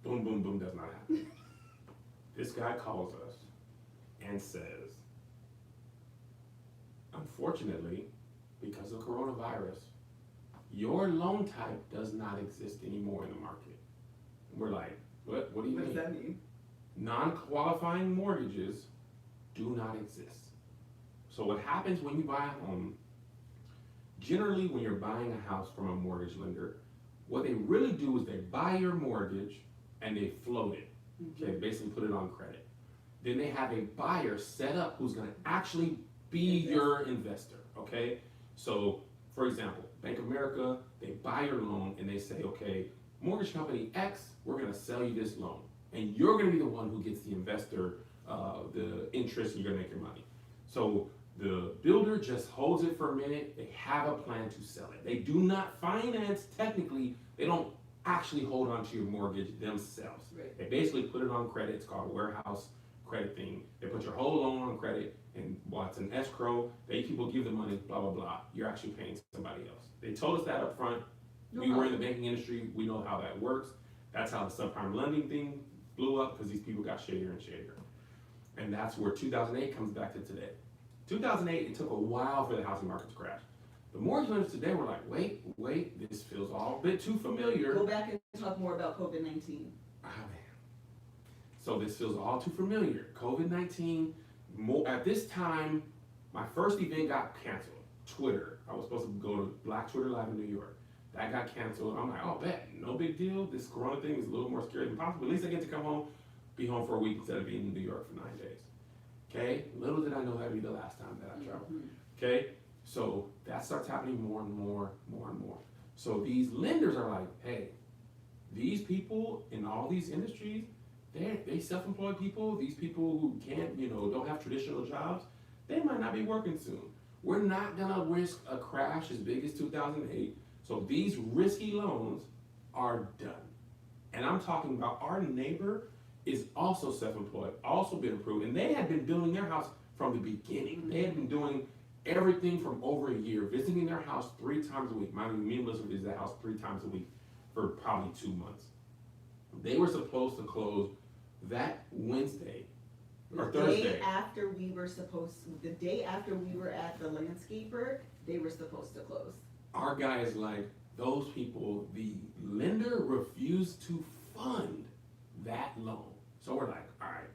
Boom, boom, boom does not happen. This guy calls us and says, unfortunately, because of coronavirus, your loan type does not exist anymore in the market. And we're like, what? What do you What does mean? that mean? Non-qualifying mortgages do not exist. So what happens when you buy a home, generally when you're buying a house from a mortgage lender, what they really do is they buy your mortgage and they float it. Okay, basically put it on credit. Then they have a buyer set up who's gonna actually be your investor, okay? So, for example, Bank of America, they buy your loan and they say, okay, mortgage company X, we're gonna sell you this loan. And you're gonna be the one who gets the investor, the interest, and you're gonna make your money. So the builder just holds it for a minute, they have a plan to sell it. They do not finance, technically, they don't actually hold on to your mortgage themselves. Right. They basically put it on credit, it's called a warehouse credit thing. They put your whole loan on credit, and while it's an escrow, people give the money, blah, blah, blah. You're actually paying somebody else. They told us that up front. We were in the banking industry, we know how that works. That's how the subprime lending thing blew up, because these people got shadier and shadier. And that's where 2008 comes back to today. 2008, it took a while for the housing market to crash. The mortgage lenders today were like, wait, this feels all a bit too familiar. Go back and talk more about COVID-19. Ah, man. So this feels all too familiar. COVID-19, at this time, my first event got canceled. Twitter. I was supposed to go to Black Twitter Live in New York. That got canceled. I'm like, oh, bet, no big deal. This corona thing is a little more scary than possible. At least I get to come home, be home for a week instead of being in New York for 9 days. Okay? Little did I know that would be the last time that I traveled. Okay? So that starts happening more and more. So these lenders are like, hey, these people in all these industries, they self-employed people, these people who can't, don't have traditional jobs, they might not be working soon. We're not gonna risk a crash as big as 2008. So these risky loans are done. And I'm talking about our neighbor is also self-employed, also been approved, and they had been building their house from the beginning. They had been doing everything from over a year, visiting their house 3 times a week. Mind you, me and Melissa visit that house 3 times a week for probably 2 months. They were supposed to close that Wednesday or Thursday. The day after we were at the landscaper, they were supposed to close. Our guy is like, those people, the lender refused to fund that loan. So we're like, all right.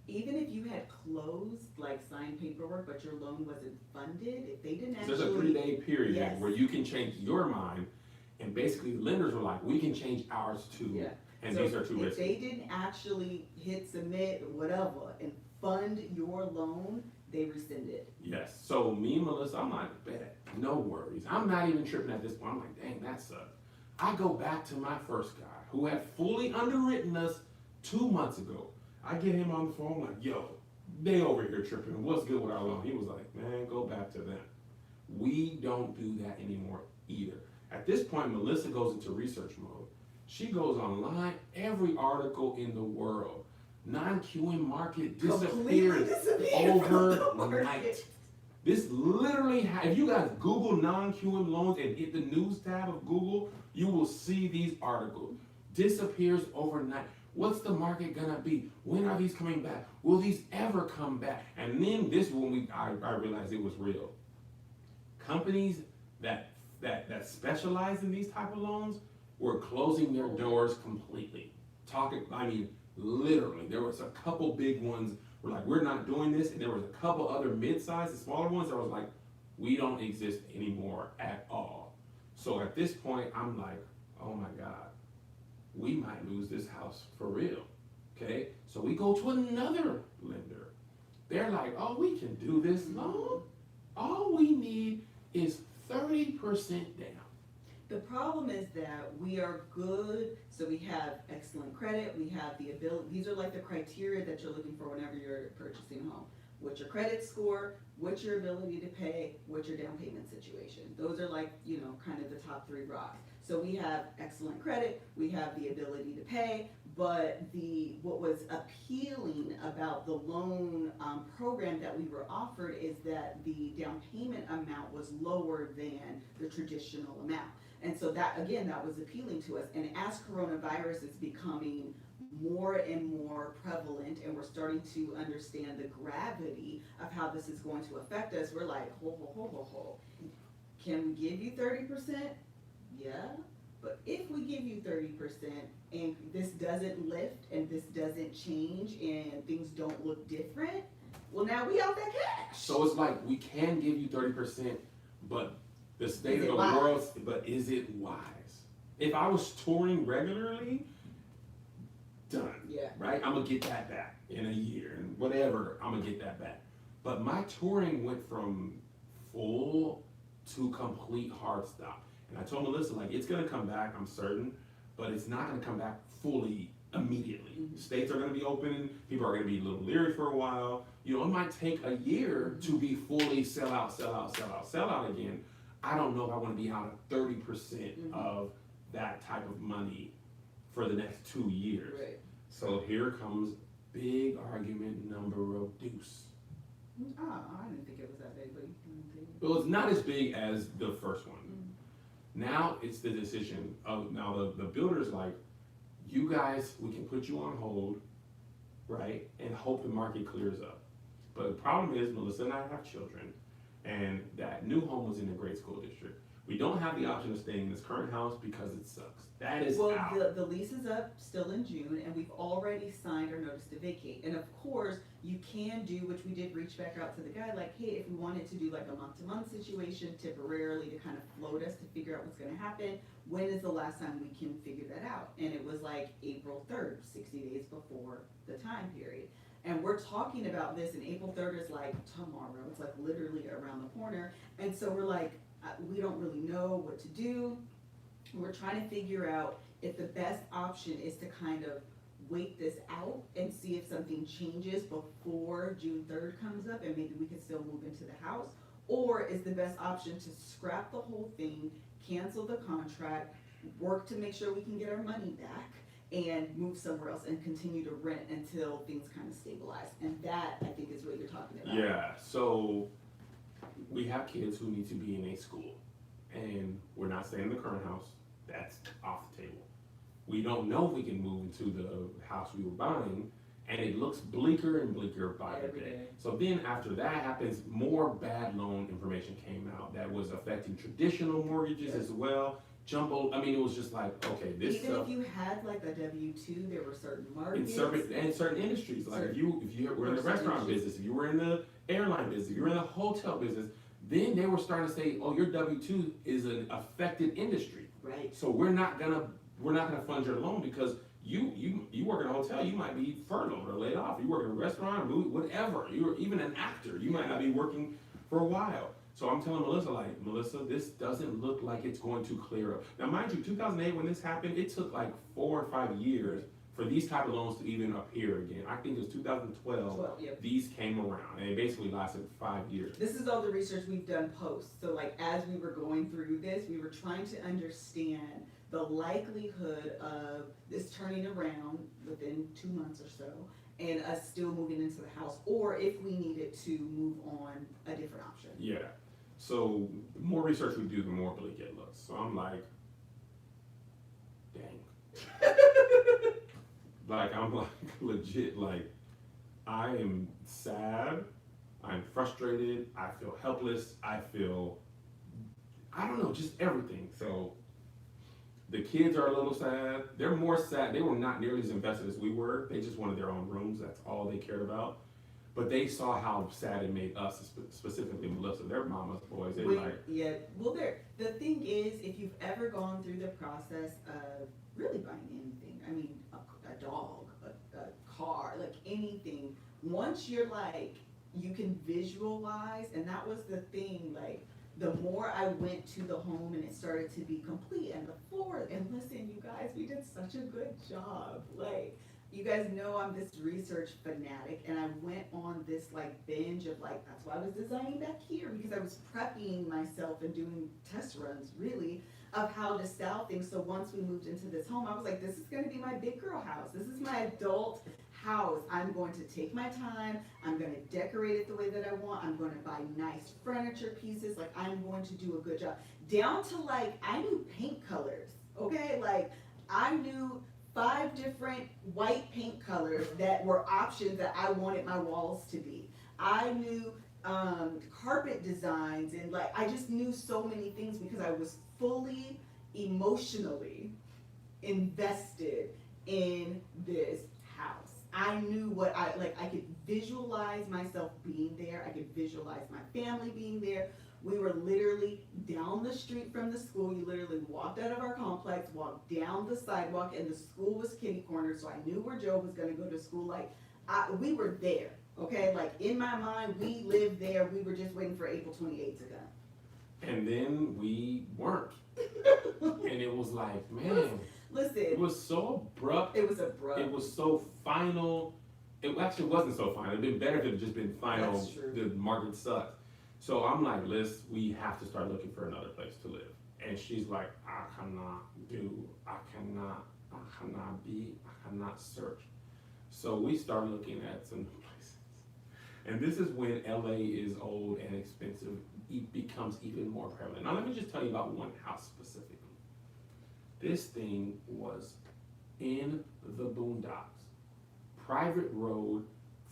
Even if you had closed, like signed paperwork, but your loan wasn't funded, if they didn't There's a actually. 3-day period Yes. where you can change your mind, and basically the lenders were like, we can change ours too. Yeah. And So these are too if risky. they didn't actually hit submit or whatever and fund your loan, they rescinded. Yes. So me and Melissa, I'm like, bet. no worries. I'm not even tripping at this point. I'm like, dang, that sucks. I go back to my first guy who had fully underwritten us 2 months ago. I get him on the phone, like, yo, they over here tripping. What's good with our loan? He was like, man, go back to them. We don't do that anymore either. At this point, Melissa goes into research mode. She goes online, every article in the world. Non-QM market Completely disappeared disappeared from the overnight. market. This literally, if you guys Google non-QM loans and hit the news tab of Google, you will see these articles. Disappears overnight. What's the market gonna be? When are these coming back? Will these ever come back? And then this when I realized it was real. Companies that specialize in these type of loans were closing their doors completely. Literally, there was a couple big ones were like, we're not doing this, and there was a couple other mid-sized and smaller ones that was like, we don't exist anymore at all. So at this point, I'm like, oh my God, we might lose this house for real. Okay, so we go to another lender. They're like, oh, we can do this loan. All we need is 30% down. The problem is that we are good, so we have excellent credit, we have the ability, these are like the criteria that you're looking for whenever you're purchasing a home. What's your credit score, what's your ability to pay, what's your down payment situation. Those are like, kind of the top 3 rocks. So we have excellent credit, we have the ability to pay, but what was appealing about the loan program that we were offered is that the down payment amount was lower than the traditional amount. And so that was appealing to us. And as coronavirus is becoming more and more prevalent and we're starting to understand the gravity of how this is going to affect us, we're like, ho. Can we give you 30%? Yeah. But if we give you 30% and this doesn't lift and this doesn't change and things don't look different, well, now we out that cash. So it's like, we can give you 30%, but the state of the wise? world, but is it wise? If I was touring regularly, done. Yeah. Right? I'm gonna get that back in a year and whatever, I'm gonna get that back. But my touring went from full to complete hard stop. And I told Melissa, like, it's gonna come back, I'm certain, but it's not gonna come back fully immediately. Mm-hmm. States are gonna be open, people are gonna be a little leery for a while. It might take a year to be fully sell out again. I don't know if I wanna be out of 30% of that type of money for the next 2 years. Right. So here comes big argument numero deuce. I didn't think it was that big, but Well, it's not as big as the first one. Now it's the decision of, the builder's like, you guys, we can put you on hold, right, and hope the market clears up. But the problem is, Melissa and I have children, and that new home was in a great school district. We don't have the option of staying in this current house because it sucks. That is out. The lease is up still in June, and we've already signed our notice to vacate. And of course, you can do, which we did reach back out to the guy, like, hey, if we wanted to do like a month-to-month situation temporarily to kind of float us to figure out what's gonna happen, when is the last time we can figure that out? And it was like April 3rd, 60 days before the time period. And we're talking about this, and April 3rd is like tomorrow. It's like literally around the corner. And so we're like, we don't really know what to do. We're trying to figure out if the best option is to kind of wait this out and see if something changes before June 3rd comes up and maybe we can still move into the house, or is the best option to scrap the whole thing, cancel the contract, work to make sure we can get our money back, and move somewhere else and continue to rent until things kind of stabilize. And that, I think, is what you're talking about. Yeah, so we have kids who need to be in a school, and we're not staying in the current house. That's off the table. We don't know if we can move into the house we were buying, and it looks bleaker and bleaker by the day. So then after that happens, more bad loan information came out that was affecting traditional mortgages as well. It was just like, okay, this even if you had like a W-2, there were certain markets. in certain industries, like if you were in the restaurant business, if you were in the airline business, if you were in the hotel business, then they were starting to say, oh, your W-2 is an affected industry. Right. So we're not gonna fund your loan because you work in a hotel, you might be furloughed or laid off. You work in a restaurant, a movie, whatever. You're even an actor, you might not be working for a while. So I'm telling Melissa, like, Melissa, this doesn't look like it's going to clear up. Now, mind you, 2008, when this happened, it took like 4 or 5 years for these type of loans to even appear again. I think it was 2012, 12, yep. these came around, and it basically lasted 5 years. This is all the research we've done post. So like as we were going through this, we were trying to understand the likelihood of this turning around within 2 months or so, and us still moving into the house, or if we needed to move on a different option. Yeah. So the more research we do, the more bleak it looks. So I'm like, dang. Like, I'm like, legit, like, I am sad, I'm frustrated, I feel helpless, I don't know, just everything. So the kids are a little sad. They're more sad. They were not nearly as invested as we were. They just wanted their own rooms. That's all they cared about. But they saw how sad it made us, specifically Melissa. They're mama's boys. They like, Yeah, well, the thing is, if you've ever gone through the process of really buying anything, I mean, a dog, a car, like anything, once you're like, you can visualize, and that was the thing, like, the more I went to the home and it started to be complete, and the floor, and listen, you guys, we did such a good job. Like, you guys know I'm this research fanatic, and I went on this like binge of like, that's why I was designing back here, because I was prepping myself and doing test runs really of how to style things. So once we moved into this home, I was like, this is gonna be my big girl house. This is my adult house. I'm going to take my time. I'm going to decorate it the way that I want. I'm going to buy nice furniture pieces. Like, I'm going to do a good job. Down to like, I knew paint colors, okay? Like, I knew 5 different white paint colors that were options that I wanted my walls to be. I knew carpet designs, and like, I just knew so many things because I was fully emotionally invested in this house. I knew what I could visualize myself being there. I could visualize my family being there. We were literally down the street from the school. You literally walked out of our complex, walked down the sidewalk, and the school was kitty corner, so I knew where Joe was gonna go to school. Like, we were there, okay? Like, in my mind, we lived there. We were just waiting for April 28th to come. and then we weren't. And it was like, man, Listen, it was so abrupt. it was abrupt. It was so final. It actually wasn't so final. It'd been better if it had just been final. That's true. The market sucked. So I'm like, Liz, we have to start looking for another place to live. And she's like, I cannot search. So we start looking at some places. And this is when LA is old and expensive. It becomes even more prevalent. Now let me just tell you about one house specifically. This thing was in the boondocks, private road,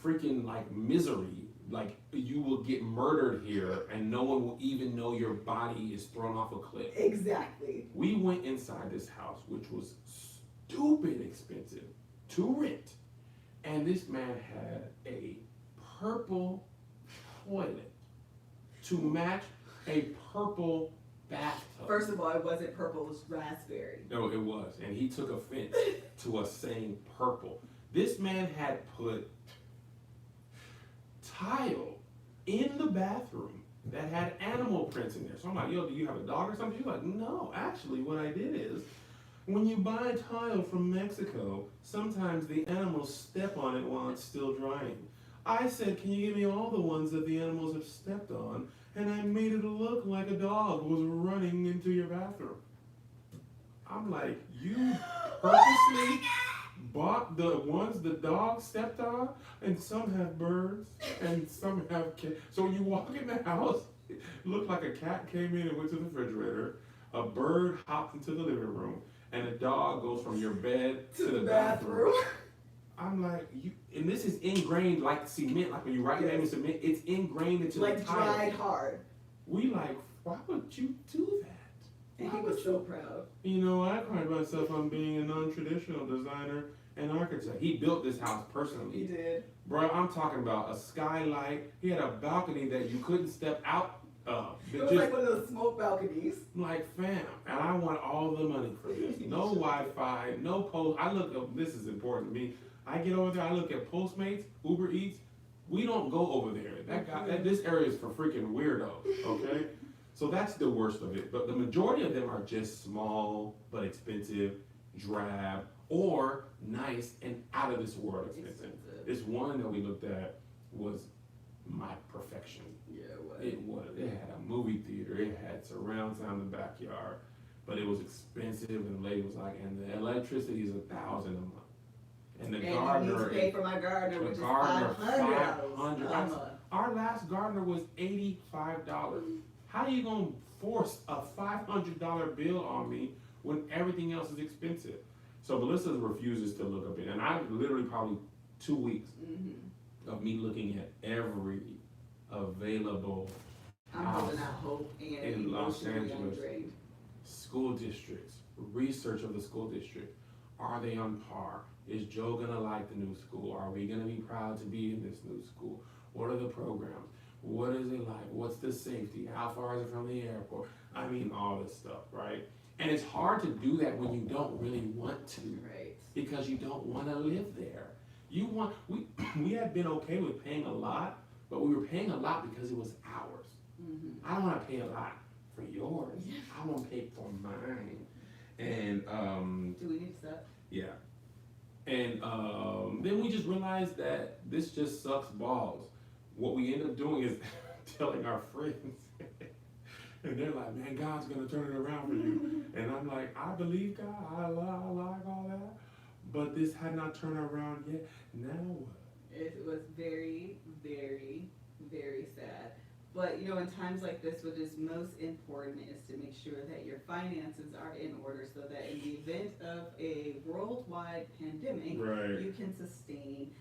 freaking like misery. Like, you will get murdered here and no one will even know your body is thrown off a cliff. Exactly. We went inside this house, which was stupid expensive to rent. And this man had a purple toilet to match a purple bathtub. First of all, it wasn't purple, it was raspberry. No, it was. And he took offense to us saying purple. This man had put tile in the bathroom that had animal prints in there. So I'm like, yo, do you have a dog or something? She's like, no, actually what I did is, when you buy tile from Mexico, sometimes the animals step on it while it's still drying. I said, can you give me all the ones that the animals have stepped on? And I made it look like a dog was running into your bathroom. I'm like, you purposely bought the ones the dog stepped on, and some have birds, and some have cats. So when you walk in the house, it looked like a cat came in and went to the refrigerator, a bird hopped into the living room, and a dog goes from your bed to the bathroom. I'm like, you, and this is ingrained like cement, like when you write your name in cement, it's ingrained into Like the tile. dried hard. We like, why would you do that? And he was so proud. You know, I pride myself on being a non-traditional designer and architect. He built this house personally. He did. Bro, I'm talking about a skylight. He had a balcony that you couldn't step out of. It was like one of those smoke balconies. Like, fam, and I want all the money for this. No Wi-Fi, no post. I look up, this is important to me. I get over there, I look at Postmates, Uber Eats. We don't go over there. This area is for freaking weirdos, okay? So that's the worst of it. But the majority of them are just small but expensive, drab, or nice and out of this world expensive. This one that we looked at was my perfection. Yeah, what? It had a movie theater, it had surround sound in the backyard, but it was expensive, and the lady was like, and the electricity is $1,000 a month. And the And you need gardener, to pay for my gardener, which is $500 $500 a month. Our last gardener was $85. How are you gonna force a $500 bill on me when everything else is expensive? So Melissa refuses to look up it, and I literally probably 2 weeks of me looking at every available I'm holding out hope and in Los emotionally Angeles. drained. School districts, research of the school district. Are they on par? Is Joe gonna like the new school? Are we gonna be proud to be in this new school? What are the programs? What is it like? What's the safety? How far is it from the airport? I mean, all this stuff, right? And it's hard to do that when you don't really want to, Right. because you don't want to live there. We had been okay with paying a lot, but we were paying a lot because it was ours. I don't want to pay a lot for yours. I want to pay for mine. And Do we need to stop? yeah. And then we just realized that this just sucks balls. What we end up doing is telling our friends. And they're like, man, God's going to turn it around for you. And I'm like, I believe God. I like all that. But this had not turned around yet. Now what? It was very, very, very sad. But you know, in times like this, what is most important is to make sure that your finances are in order so that in the event of a worldwide pandemic, Right. you can sustain.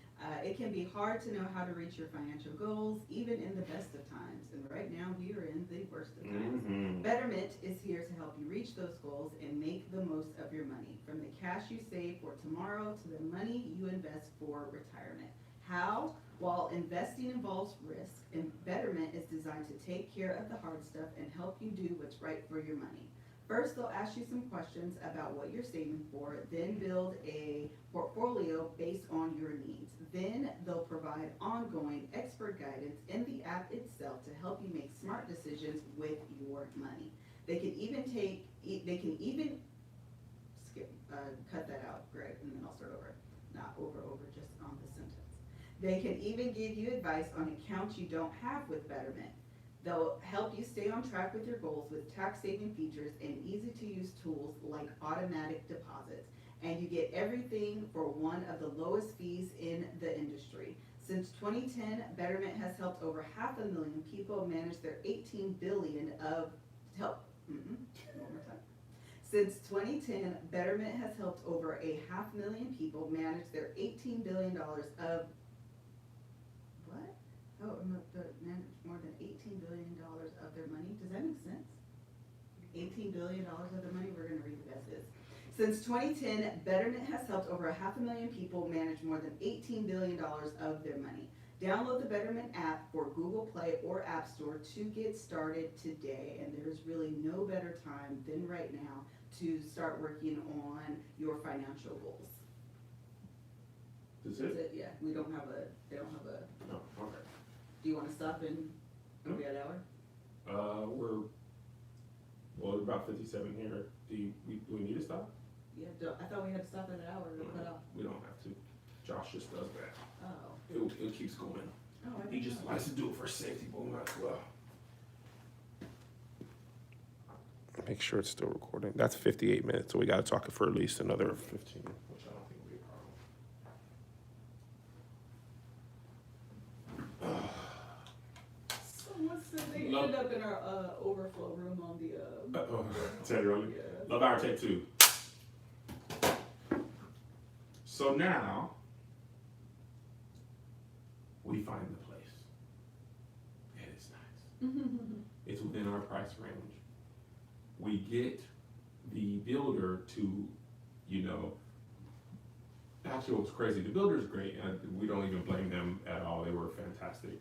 It can be hard to know how to reach your financial goals, even in the best of times. And right now, we are in the worst of times. Betterment is here to help you reach those goals and make the most of your money, from the cash you save for tomorrow to the money you invest for retirement. How? While investing involves risk, and Betterment is designed to take care of the hard stuff and help you do what's right for your money. First, they'll ask you some questions about what you're saving for, then build a portfolio based on your needs. Then they'll provide ongoing expert guidance in the app itself to help you make smart decisions with your money. They can even cut that out, Greg, and then I'll start over. Not over, just on the sentence. They can even give you advice on accounts you don't have with Betterment. They'll help you stay on track with your goals with tax-saving features and easy-to-use tools like automatic deposits. And you get everything for one of the lowest fees in the industry. Since 2010, Betterment has helped over 500,000 people manage their $18 billion of help. One more time. Since 2010, Betterment has helped over 500,000 people manage their $18 billion of what? Oh, manage more than $18 billion of their money. Does that make sense? $18 billion of their money? We're going to read it as is. Since 2010, Betterment has helped over 500,000 people manage more than $18 billion of their money. Download the Betterment app for Google Play or App Store to get started today. And there's really no better time than right now to start working on your financial goals. That's That's it? it, yeah. They don't have a, No, okay. do you want to stop and No. be an hour? We're about 57 here. Do we need to stop? Yeah, I thought we had to stop at an hour to cut off. We don't have to. Josh just does that. Oh. It keeps going. Oh, I He didn't just know. likes to do it for safety, but we might as well. Make sure it's still recording. That's 58 minutes, so we got to talk it for at least another 15. Which I don't think will be a problem. Someone said they Love- ended up in our overflow room on the, Teddy, really? yeah. Love Hour Take 2. So now, we find the place. And it's nice. It's within our price range. We get the builder to, actually what was crazy, the builder's great, and we don't even blame them at all. They were fantastic.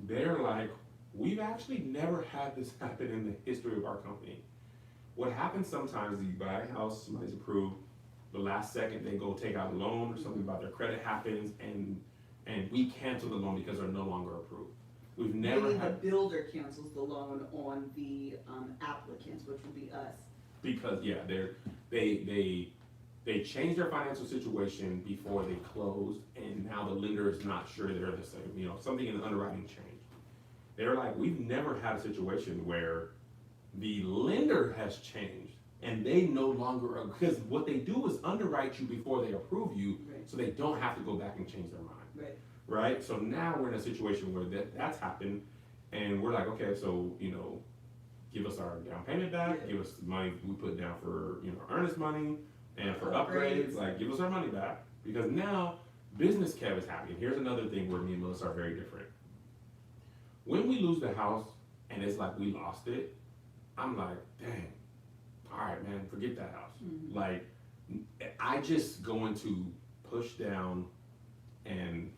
They're like, we've actually never had this happen in the history of our company. What happens sometimes is you buy a house, somebody's approved, the last second they go take out a loan or something about their credit happens, and and we cancel the loan because they're no longer approved. We've never Meaning the had, builder cancels the loan on the applicants, which would be us. because, yeah, they changed their financial situation before they closed, and now the lender is not sure they're the same, you know, something in the underwriting changed. They're like, we've never had a situation where the lender has changed and they no longer, because what they do is underwrite you before they approve you, Right. so they don't have to go back and change their mind. Right. Right? So now we're in a situation where that's happened, and we're like, okay, so, you know, give us our down payment back, Yeah. give us the money we put down for, you know, earnest money, and for Upgrades. upgrades, like, give us our money back. Because now, business Kev is happy. And here's another thing where me and Melissa are very different. When we lose the house, and it's like we lost it, I'm like, dang, all right, man, forget that house. Mhm. Like, I just go into push down and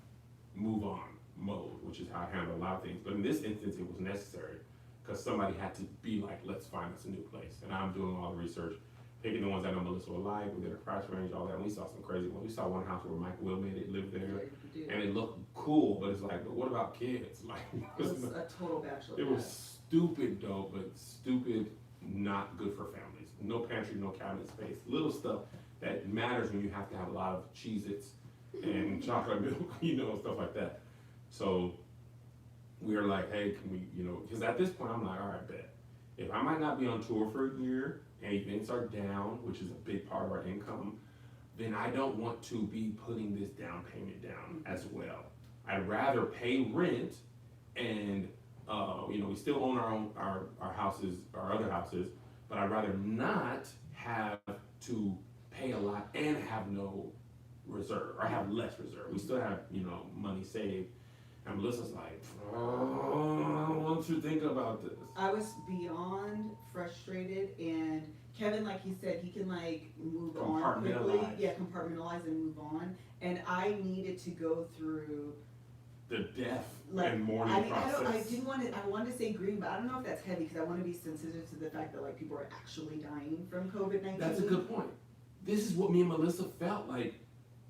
move on mode, which is how I handle a lot of things. But in this instance, it was necessary because somebody had to be like, let's find us a new place. And I'm doing all the research, picking the ones I know Melissa will like, within a price range, all that. And we saw some crazy ones. We saw one house where Mike Will made it live there, Yeah, you do. and it looked cool, but it's like, but what about kids? Like, It was a total bachelor it was pad. stupid though, but stupid, not good for families. No pantry, no cabinet space, little stuff that matters when you have to have a lot of Cheez-Its and chocolate milk, you know, stuff like that. So we were like, hey, can we, you know, because at this point I'm like, all right, bet. If I might not be on tour for a year and events are down, which is a big part of our income, then I don't want to be putting this down payment down as well. I'd rather pay rent and, you know, we still own our houses, our other houses, but I'd rather not have to pay a lot and have no reserve, or have less reserve. We still have, you know, money saved. And Melissa's like, oh, what you think about this? I was beyond frustrated, and Kevin, like he said, he can like move on quickly. Compartmentalize. Yeah, compartmentalize and move on. And I needed to go through The death like and mourning I process. I wanted to say grieving, but I don't know if that's heavy because I want to be sensitive to the fact that like people are actually dying from COVID-19. That's a good point. This is what me and Melissa felt like.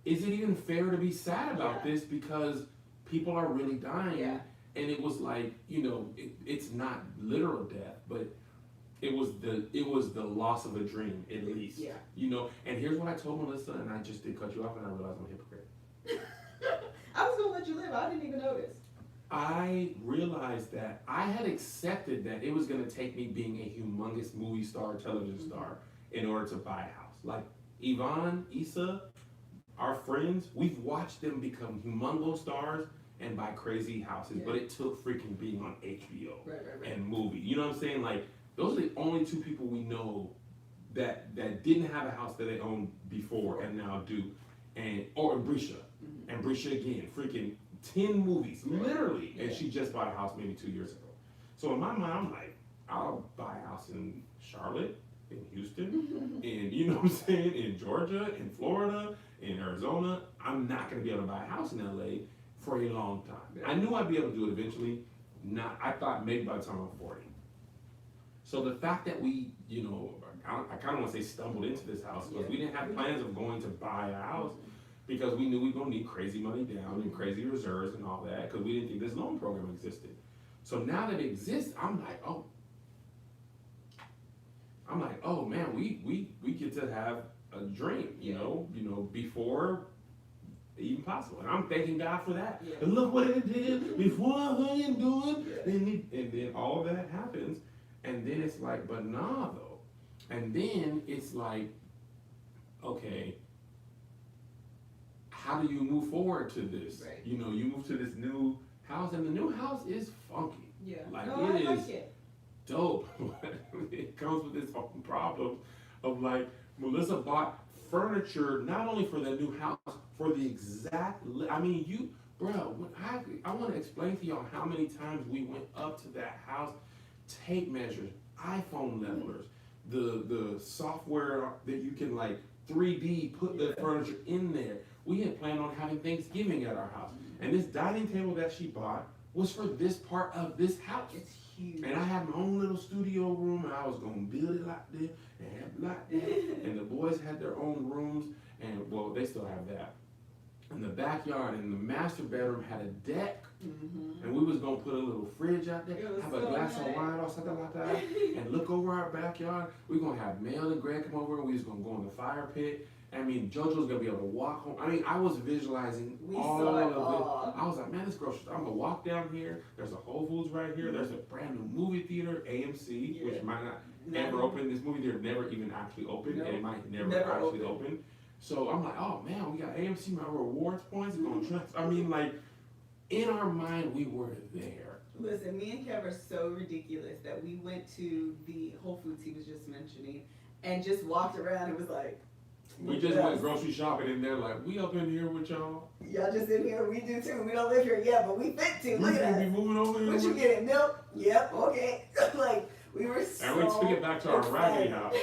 Is it even fair to be sad about Yeah. this because people are really dying? Yeah. And it was like, you know, it's not literal death, but it was the loss of a dream at least. Yeah. You know, and here's what I told Melissa, and I just did cut you off, and I realized I'm a hypocrite. I was gonna let you live. I didn't even notice. I realized that I had accepted that it was going to take me being a humongous movie star, television star, in order to buy a house. Like Yvonne, Issa, our friends, we've watched them become humongous stars and buy crazy houses, but it took freaking being on HBO Right. and movie. You know what I'm saying? Like, those are the only two people we know that didn't have a house that they owned before and now do. And Brisha. Mhm. And Brisha again, freaking 10 movies, literally. And Yeah. she just bought a house maybe 2 years ago. So in my mind, I'm like, I'll buy a house in Charlotte, in Houston, in, you know what I'm saying, in Georgia, in Florida, in Arizona. I'm not gonna be able to buy a house in LA for a long time. I knew I'd be able to do it eventually. I thought maybe by the time I'm 40. So the fact that we, you know, I kind of want to say stumbled into this house because we didn't have plans of going to buy a house because we knew we were going to need crazy money down and crazy reserves and all that because we didn't think this loan program existed. So now that it exists, I'm like, oh man, we get to have a dream, you know, before even possible. And I'm thanking God for that. Yeah. And look what it did before I ain't doing. Yeah. And then all of that happens. And then it's like, but nah though. And then it's like, okay, how do you move forward to this? Right. You know, you move to this new house, and the new house is funky. Yeah. Like, no, it I is like it. dope. It comes with its own problem of like, Melissa bought furniture not only for the new house, for the exact, I mean, when I want to explain to y'all how many times we went up to that house, tape measures, iPhone levelers, the software that you can like 3D put the furniture in there. We had planned on having Thanksgiving at our house. And this dining table that she bought was for this part of this house. It's huge. And I had my own little studio room, and I was gonna build it like this and have it like that. And the boys had their own rooms, and well, they still have that. in the backyard, and the master bedroom had a deck, Mhm. and we was gonna put a little fridge out there, It was have a so glass nice. of wine or something like that, and look over our backyard. We're gonna have Mel and Greg come over, and we was gonna go in the fire pit. I mean, JoJo's gonna be able to walk home. I mean, I was visualizing We all saw it of it. all. I was like, man, this grocery store. I'm gonna walk down here. There's a Whole Foods right here. There's a brand new movie theater, AMC, Yeah. which might not Not ever even- open. This movie theater never even actually opened, Nope. and it might never, Never actually open. So I'm like, oh man, we got AMC, my rewards points are gonna transfer. I mean, like, in our mind, we were there. Listen, me and Kev are so ridiculous that we went to the Whole Foods he was just mentioning and just walked around and was like, We "Look just at went us. grocery shopping, and they're like, we up in here with y'all. Y'all just in here, we do too. We don't live here yet, but we fit to. We Look at gonna be us. moving over here. What you with- getting? Milk? Yep, okay." Like, we were so And we took it back to our raggedy house.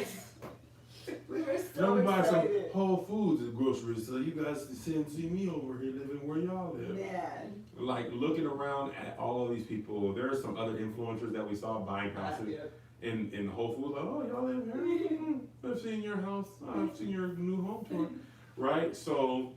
We were Let so me buy some excited. Whole Foods and groceries so you guys can see me over here living where y'all live. Man. Like looking around at all of these people, there are some other influencers that we saw buying houses Yeah. in Whole Foods. Like, oh, y'all live here? I've seen your house. I've seen your new home tour. Right? So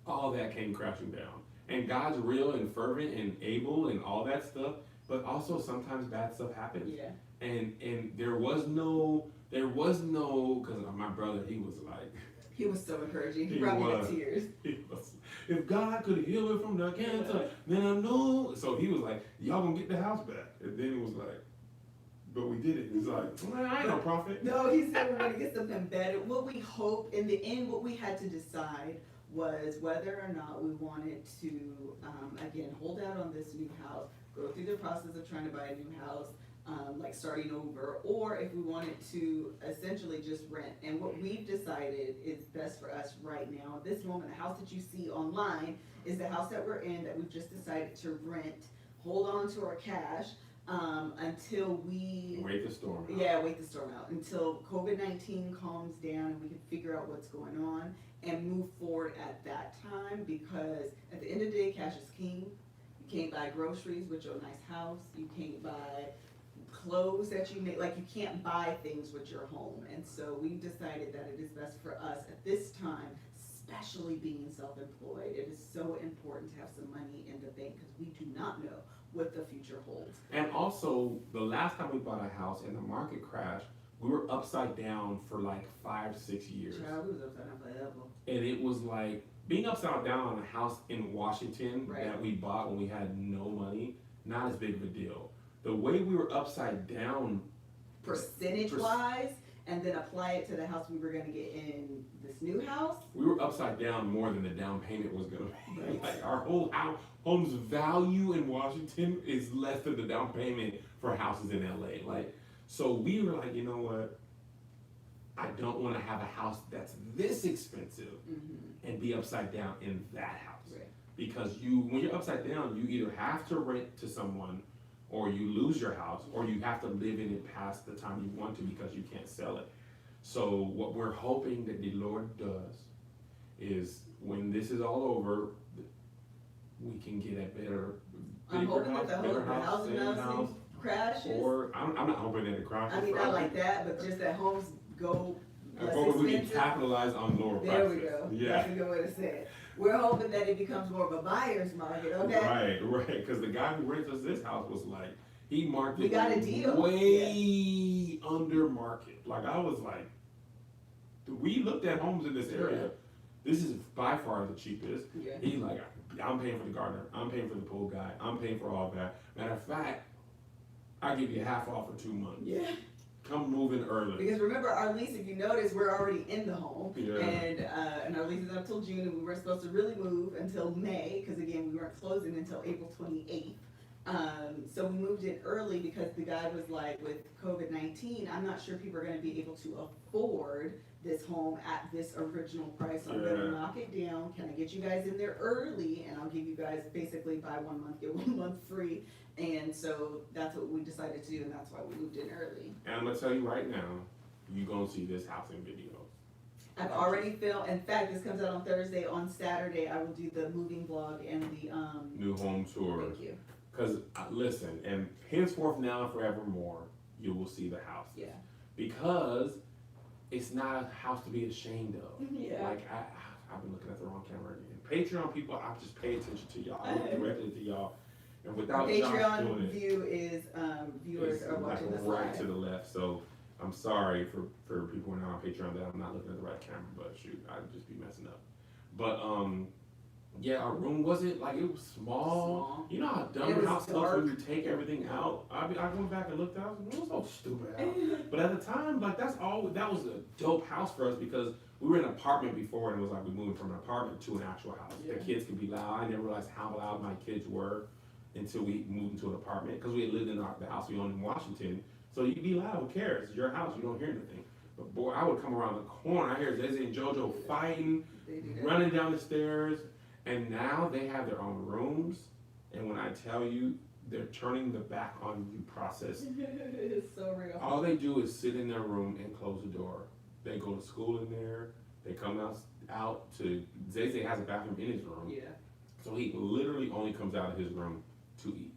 all that came crashing down. And God's real and fervent and able and all that stuff. But also sometimes bad stuff happens. Yeah. And there was no, because my brother, he was like, He was so encouraging. He He brought me was. to tears. he was, if God could heal her from the cancer, then I know. So he was like, y'all gonna get the house back. And then it was like, but we did it. He's like, man, I ain't no prophet. No, he said we're gonna get something better. What we hoped, in the end, what we had to decide was whether or not we wanted to, again, hold out on this new house, go through the process of trying to buy a new house, like starting over, or if we wanted to essentially just rent. And what we've decided is best for us right now, at this moment, the house that you see online is the house that we're in, that we've just decided to rent, hold on to our cash, until we Wait the storm out. yeah, wait the storm out until COVID-19 calms down and we can figure out what's going on and move forward at that time, because at the end of the day, cash is king. You can't buy groceries with your nice house. You can't buy clothes that you make, like you can't buy things with your home. And so we've decided that it is best for us at this time, especially being self-employed. It is so important to have some money in the bank because we do not know what the future holds. And also, the last time we bought a house and the market crashed, we were upside down for like 5 to 6 years. Child, we was upside down forever. And it was like being upside down on a house in Washington Right. that we bought when we had no money, not as big of a deal. The way we were upside down, Percentage wise, and then apply it to the house we were gonna get in this new house. we were upside down more than the down payment was gonna be. Right. Like our whole home's value in Washington is less than the down payment for houses in LA. Like, so we were like, you know what? I don't wanna have a house that's this expensive and be upside down in that house. Right. Because when you're upside down, you either have to rent to someone, or you lose your house, or you have to live in it past the time you want to because you can't sell it. So what we're hoping that the Lord does is when this is all over, we can get a better, I'm bigger hoping house, that the better whole house, housing same house, crashes. or I'm not hoping that it crashes. I mean, for not us. like that, but just that homes go I'm less hoping we can expensive. capitalize on lower prices. There we go. Yeah. That's a good way to say it. We're hoping that it becomes more of a buyer's market, okay? Right, because the guy who rents us this house was like, he marked We it got a deal. way under market. Like I was like, we looked at homes in this area. This is by far the cheapest. Yeah. He's like, I'm paying for the gardener, I'm paying for the pool guy, I'm paying for all that. Matter of fact, I'll give you half off for 2 months. Yeah. Come move in early. Because remember, our lease, if you notice, we're already in the home. Yeah. And our lease is up till June, and we weren't supposed to really move until May, because again, we weren't closing until April 28th. So we moved in early because the guy was like, with COVID-19, I'm not sure people are gonna be able to afford this home at this original price. So I'm gonna Yeah. knock it down. Can I get you guys in there early? And I'll give you guys basically buy 1 month, get 1 month free. And so that's what we decided to do, and that's why we moved in early. And I'm gonna tell you right now, you're gonna see this house in video. I've already filmed, in fact, this comes out on Thursday. On Saturday, I will do the moving vlog and the, New home tour. thank you. Because listen, and henceforth now and forevermore, you will see the house. Yeah. Because it's not a house to be ashamed of. Yeah. Like I've been looking at the wrong camera again. Patreon people, I just pay attention to y'all. I look directly to y'all. And without Josh Patreon doing it, view is viewers it's are like watching this right live. to the left. So I'm sorry for people who are not on Patreon that I'm not looking at the right camera, but shoot, I'd just be messing up. But yeah, our room wasn't like, it was small. You know how It dumb was house stuff dark. when you take everything out. I went back and looked out. It was so stupid out. But at the time, like that was a dope house for us because we were in an apartment before and it was like we moved from an apartment to an actual house. Yeah. The kids could be loud. I never realized how loud my kids were until we moved into an apartment because we had lived in the house we owned in Washington. So you'd be loud, who cares? It's your house, you don't hear anything. But boy, I would come around the corner, I hear Zay and JoJo fighting, They do that. running down the stairs, and now they have their own rooms. And when I tell you, they're turning the back on you process. It's so real. All they do is sit in their room and close the door. They go to school in there. They come out to, Zay has a bathroom in his room. Yeah. So he literally only comes out of his room to eat.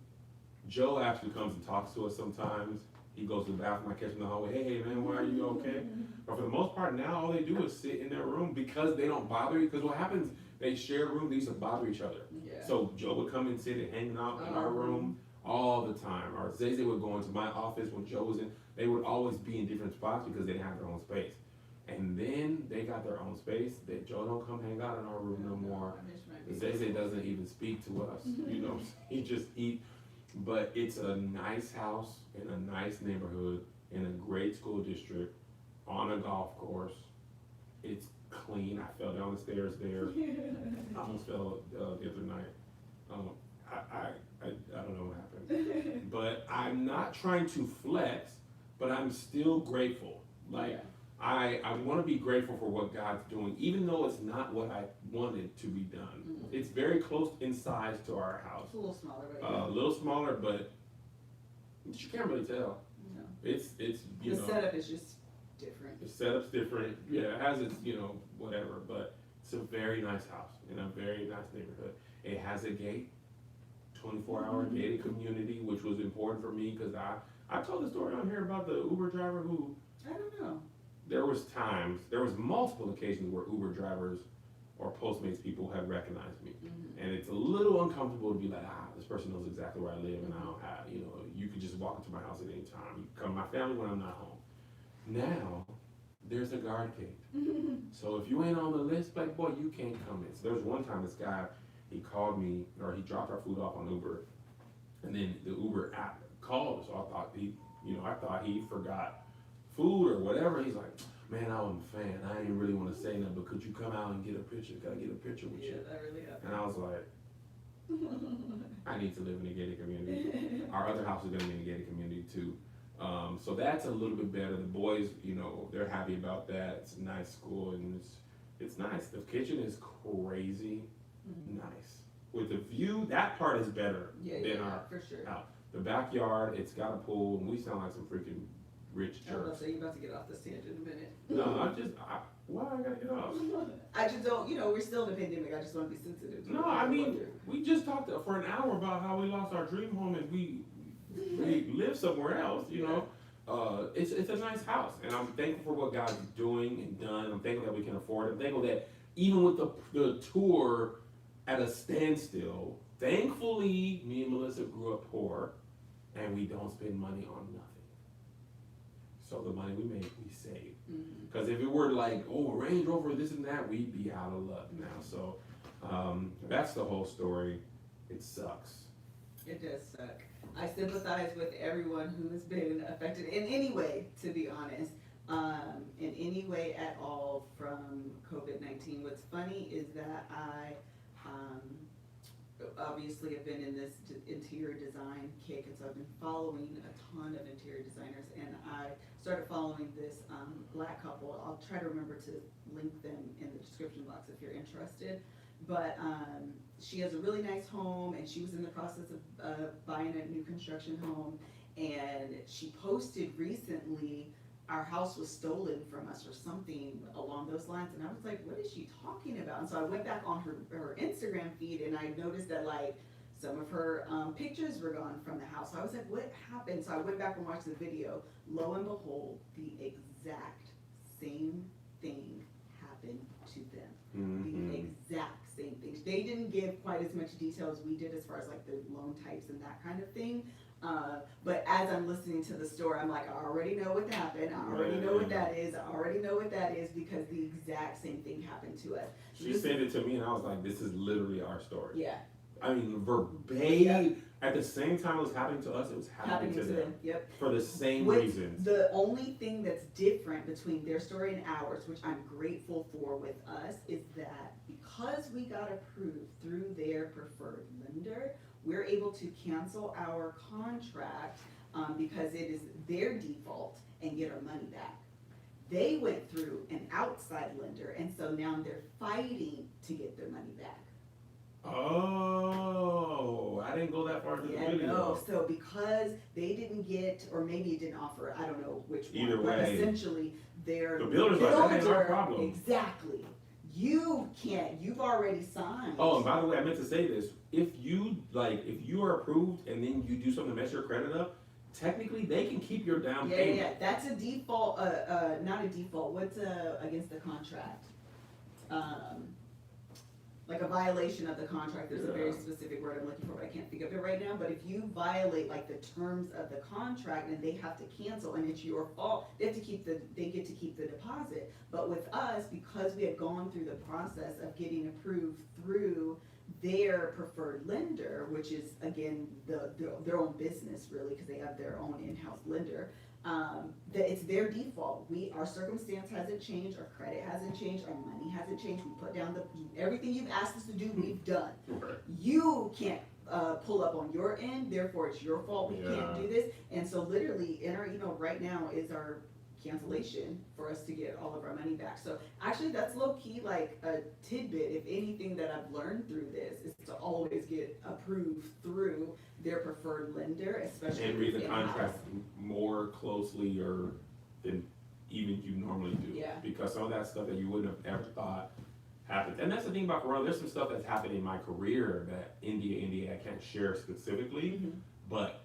Joe actually comes and talks to us sometimes. He goes to the bathroom, I catch him in the hallway, hey man, why are you okay? But for the most part now, all they do is sit in their room because they don't bother you. Because what happens, they share a room, they used to bother each other. Yeah. So Joe would come and sit and hang out in our room all the time. Or Zay would go into my office when Joe was in. They would always be in different spots because they didn't have their own space. And then they got their own space. That Joe don't come hang out in our room no more. I miss my baby. Zay doesn't even speak to us. You know, he just eat. But it's a nice house in a nice neighborhood in a great school district on a golf course. It's clean. I fell down the stairs there. I almost fell the other night. I don't know what happened. But I'm not trying to flex, but I'm still grateful. Like, Yeah. I want to be grateful for what God's doing, even though it's not what I wanted to be done. Mhm. It's very close in size to our house. It's a little smaller, but A little smaller, but you can't really tell. no. It's you The know, setup is just different. the setup's different. Yeah, it has its, whatever, but it's a very nice house in a very nice neighborhood. It has a gate, 24-hour gated community, which was important for me because I told the story on here about the Uber driver who, I don't know. there was multiple occasions where Uber drivers or Postmates people have recognized me. Mhm. And it's a little uncomfortable to be like, this person knows exactly where I live and I don't have, you could just walk into my house at any time. You can come to my family when I'm not home. Now, there's a guard gate. So if you ain't on the list, like, boy, you can't come in. So there was one time this guy, he called me, or he dropped our food off on Uber, and then the Uber app called, so I thought he forgot food or whatever. He's like, man, I'm a fan. I ain't really want to say nothing, but could you come out and get a picture? Can I get a picture with Yeah, you? that really happened. And I was like, I need to live in a gated community. Our other house is gonna be in a gated community too. So that's a little bit better. The boys, they're happy about that. It's a nice school and it's nice. The kitchen is crazy nice. With the view, that part is better than our for sure. house. The backyard, it's got a pool, and we sound like some freaking rich I was about to jerks. say, you're about to get off this tangent in a minute. No, why I gotta get off? I just don't, we're still in a pandemic. I just want to be sensitive to No, it. I mean, we just talked for an hour about how we lost our dream home and we live somewhere else, It's a nice house, and I'm thankful for what God's doing and done. I'm thankful that we can afford it. I'm thankful that even with the tour at a standstill, thankfully, me and Melissa grew up poor, and we don't spend money on nothing. So the money we make, we save. Because if it were like, Range Rover, this and that, we'd be out of luck now. So that's the whole story. It sucks. It does suck. I sympathize with everyone who has been affected in any way, to be honest, in any way at all from COVID-19. What's funny is that I obviously have been in this interior design kick, and so I've been following a ton of interior designers, and I started following this black couple. I'll try to remember to link them in the description box if you're interested. But she has a really nice home, and she was in the process of buying a new construction home, and she posted recently, our house was stolen from us or something along those lines, and I was like, what is she talking about? And so I went back on her Instagram feed, and I noticed that some of her pictures were gone from the house. So I was like, what happened? So I went back and watched the video. Lo and behold, the exact same thing happened. happen to them. Mhm. The exact same things. They didn't give quite as much detail as we did as far as like the loan types and that kind of thing. But as I'm listening to the story, I'm like, I already know what happened. I already know what that is. I already know what that is because the exact same thing happened to us. She sent it to me, and I was like, "This is literally our story." Yeah, I mean, verbatim. At the same time it was happening to us, it was happening to them Yep. for the same With reasons. the only thing that's different between their story and ours, which I'm grateful for with us, is that because we got approved through their preferred lender, we're able to cancel our contract because it is their default and get our money back. They went through an outside lender, and so now they're fighting to get their money back. Oh, I didn't go that far into the Yeah, video. no, so because they didn't get, or maybe it didn't offer, I don't know which one. Either But way. essentially, their The builder's like, that ain't our builder- problem. Exactly. You can't, you've already signed. Oh, and by the way, I meant to say this. If you are approved and then you do something to mess your credit up, technically they can keep your down Yeah, payment. yeah, that's a default, not a default, what's against the contract? Like a violation of the contract, there's a very Yeah. specific word I'm looking for, but I can't think of it right now, but if you violate like the terms of the contract and they have to cancel and it's your fault, they get to keep the deposit. But with us, because we had gone through the process of getting approved through their preferred lender, which is again, their own business really, because they have their own in-house lender, that it's their default. Our circumstance hasn't changed, our credit hasn't changed, our money hasn't changed. We put down everything you've asked us to do, we've done. Right. You can't pull up on your end, therefore it's your fault. We Yeah. can't do this. And so literally in our email right now is our cancellation for us to get all of our money back. So actually that's low key like a tidbit, if anything that I've learned through this is to always get approved through their preferred lender, especially And read the in-house. contract more closely or than even you normally do. Yeah. Because some of that stuff that you wouldn't have ever thought happened. And that's the thing about Corona. There's some stuff that's happened in my career that India, I can't share specifically, Mhm. but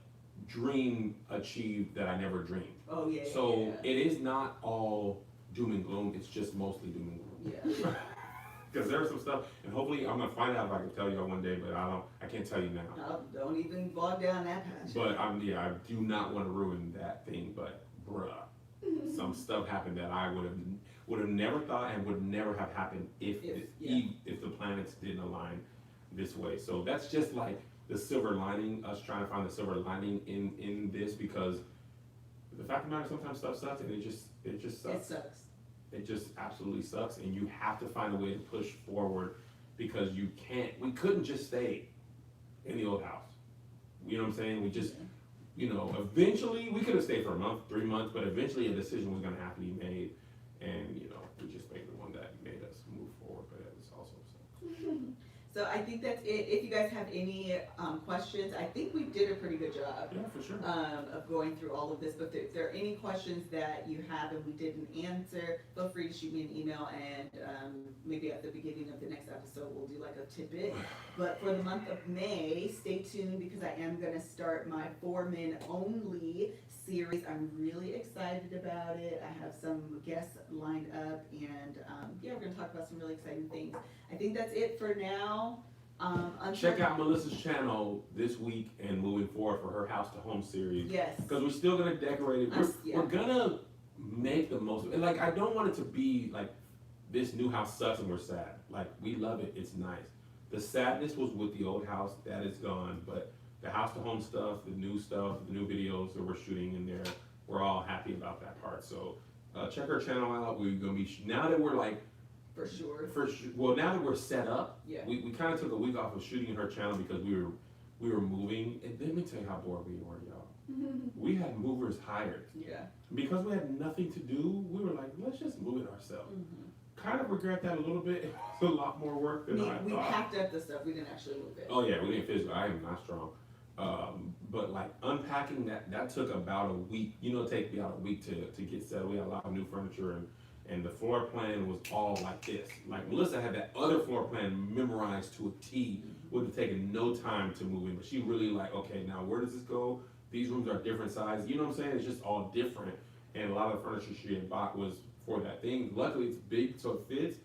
dream achieved that I never dreamed. Oh, yeah, So yeah, it is not all doom and gloom, it's just mostly doom and gloom. yeah. Because there's some stuff, and hopefully I'm gonna find out if I can tell y'all one day, but I can't tell you now. No, don't even bog down that patch. But I do not want to ruin that thing, but bruh, some stuff happened that I would have never thought and would never have happened if the planets didn't align this way. So that's just like the silver lining, us trying to find the silver lining in this, because the fact of the matter, sometimes stuff sucks and it just sucks. It sucks. It just absolutely sucks, and you have to find a way to push forward, because we couldn't just stay in the old house. You know what I'm saying? We just, eventually, we could have stayed for a month, 3 months, but eventually a decision was gonna have to be made, and, we just made the one that made us move forward, but it was also, so. So I think that's it. If you guys have any questions, I think we did a pretty good job Yeah, for sure. of going through all of this. But if there are any questions that you have and we didn't answer, feel free to shoot me an email, and maybe at the beginning of the next episode we'll do like a tidbit. But for the month of May, stay tuned, because I am going to start my 4 Men Only series. I'm really excited about it. I have some guests lined up, and we're going to talk about some really exciting things. I think that's it for now. Check out Melissa's channel this week and moving forward for her House to Home series. Yes. Because we're still gonna decorate it. We're gonna make the most of it. Like, I don't want it to be like this new house sucks and we're sad. Like, we love it. It's nice. The sadness was with the old house. That is gone. But the House to Home stuff, the new videos that we're shooting in there, we're all happy about that part. So check our channel out. We're gonna be now that we're like. For sure. Well, now that we're set up, Yeah. we kind of took a week off of shooting her channel because we were moving. And let me tell you how bored we were, y'all. We had movers hired. Yeah. Because we had nothing to do, we were like, let's just move it ourselves. Mm-hmm. Kind of regret that a little bit. It was a lot more work than I We thought. packed up the stuff. We didn't actually move it. Oh yeah, we didn't physically. I am not strong. But like unpacking that took about a week. It take about a week to get settled. We had a lot of new furniture, and the floor plan was all like this. Like Melissa had that other floor plan memorized to a T. Would have taken no time to move in, but she really like, okay, now where does this go? These rooms are different sizes. You know what I'm saying? It's just all different. And a lot of the furniture she had bought was for that thing. Luckily, it's big, so it fits,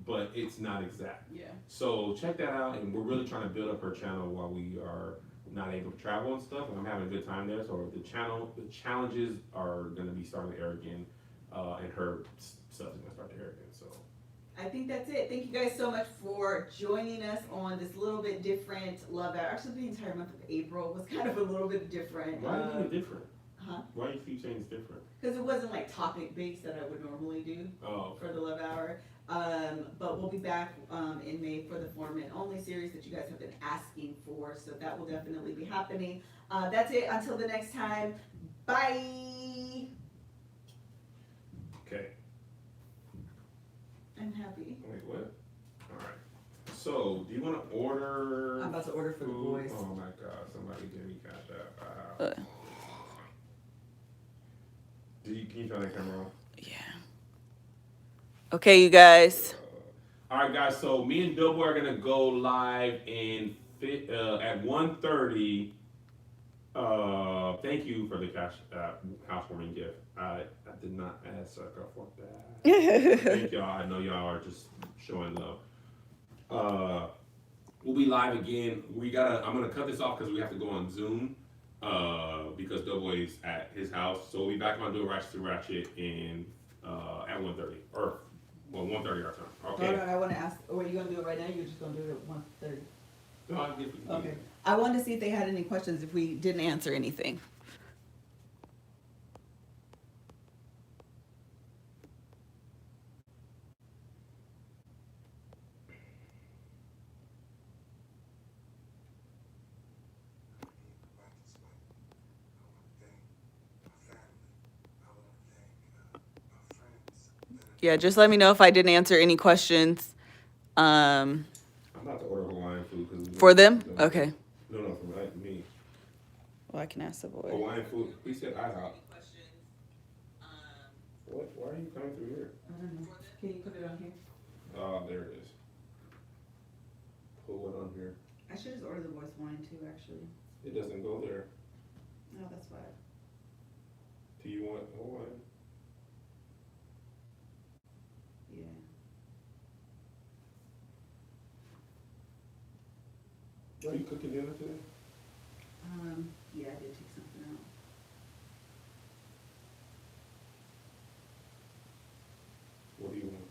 but it's not exact. Yeah. So check that out, and we're really trying to build up her channel while we are not able to travel and stuff. And I'm having a good time there. So the challenges are going to be starting to air again, and her stuff is going to start to air again. So I think that's it. Thank you guys so much for joining us on this little bit different Love Hour. Actually, the entire month of April was kind of a little bit different. why do you think it's different? Huh? Why do you keep saying it's different? Because it wasn't like topic based that I would normally do Oh, for the Love Hour. But we'll be back in May for the Forum and Only series that you guys have been asking for. So that will definitely be happening. That's it. Until the next time. Bye. okay. I'm happy. Wait, what? All right. So, do you want to order? I'm about to order for the food? boys. Oh my God! Somebody give me that. Can you turn the camera on? Yeah. Okay, you guys. All right, guys. So me and Doughboy are gonna go live at 1:30. Thank you for the cash housewarming gift. I did not ask sucker for that. Thank y'all. I know y'all are just showing love. We'll be live again. I'm gonna cut this off because we have to go on Zoom. Because Doughboy's at his house, so we'll be back on doing Ratchet to Ratchet at 1:30 or 1:30 our time. Okay. Hold on, I want to ask. Or are you gonna do it right now? You're just gonna do it at 1:30. No, I'll give you. Okay. I wanted to see if they had any questions if we didn't answer anything. Yeah, just let me know if I didn't answer any questions. I'm about to order Hawaiian food because For them? Okay. No, for me. Well, I can ask the boy. Hawaiian food. He said IHOP. What? Why are you coming through here? I don't know. Can you put it on here? There it is. Put what on here? I should just order the boys wine too, actually. It doesn't go there. No, that's fine. Do you want Hawaiian? Yeah. Are you cooking dinner today? Yeah, I did take something out. What do you want?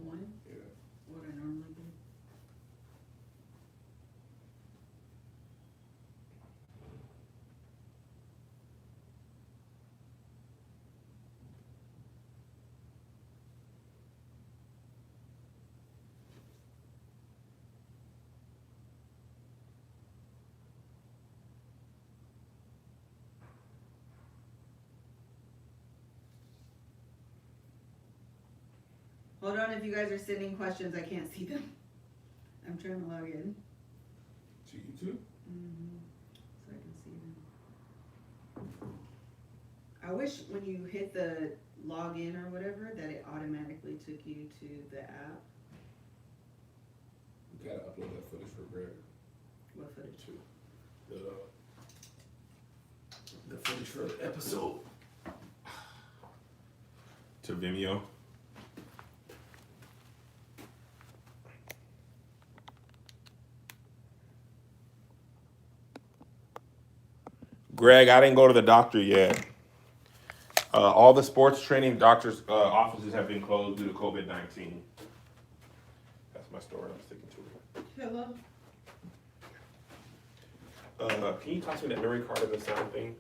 One? Yeah. What I normally do. Hold on, if you guys are sending questions, I can't see them. I'm trying to log in. To YouTube? So I can see them. I wish when you hit the login or whatever that it automatically took you to the app. You gotta upload that footage for Greg. What footage? The footage for the episode. To Vimeo. Greg, I didn't go to the doctor yet. All the sports training doctors' offices have been closed due to COVID-19. That's my story. I'm sticking to it. Hello? Can you toss me that memory card of the sound thing?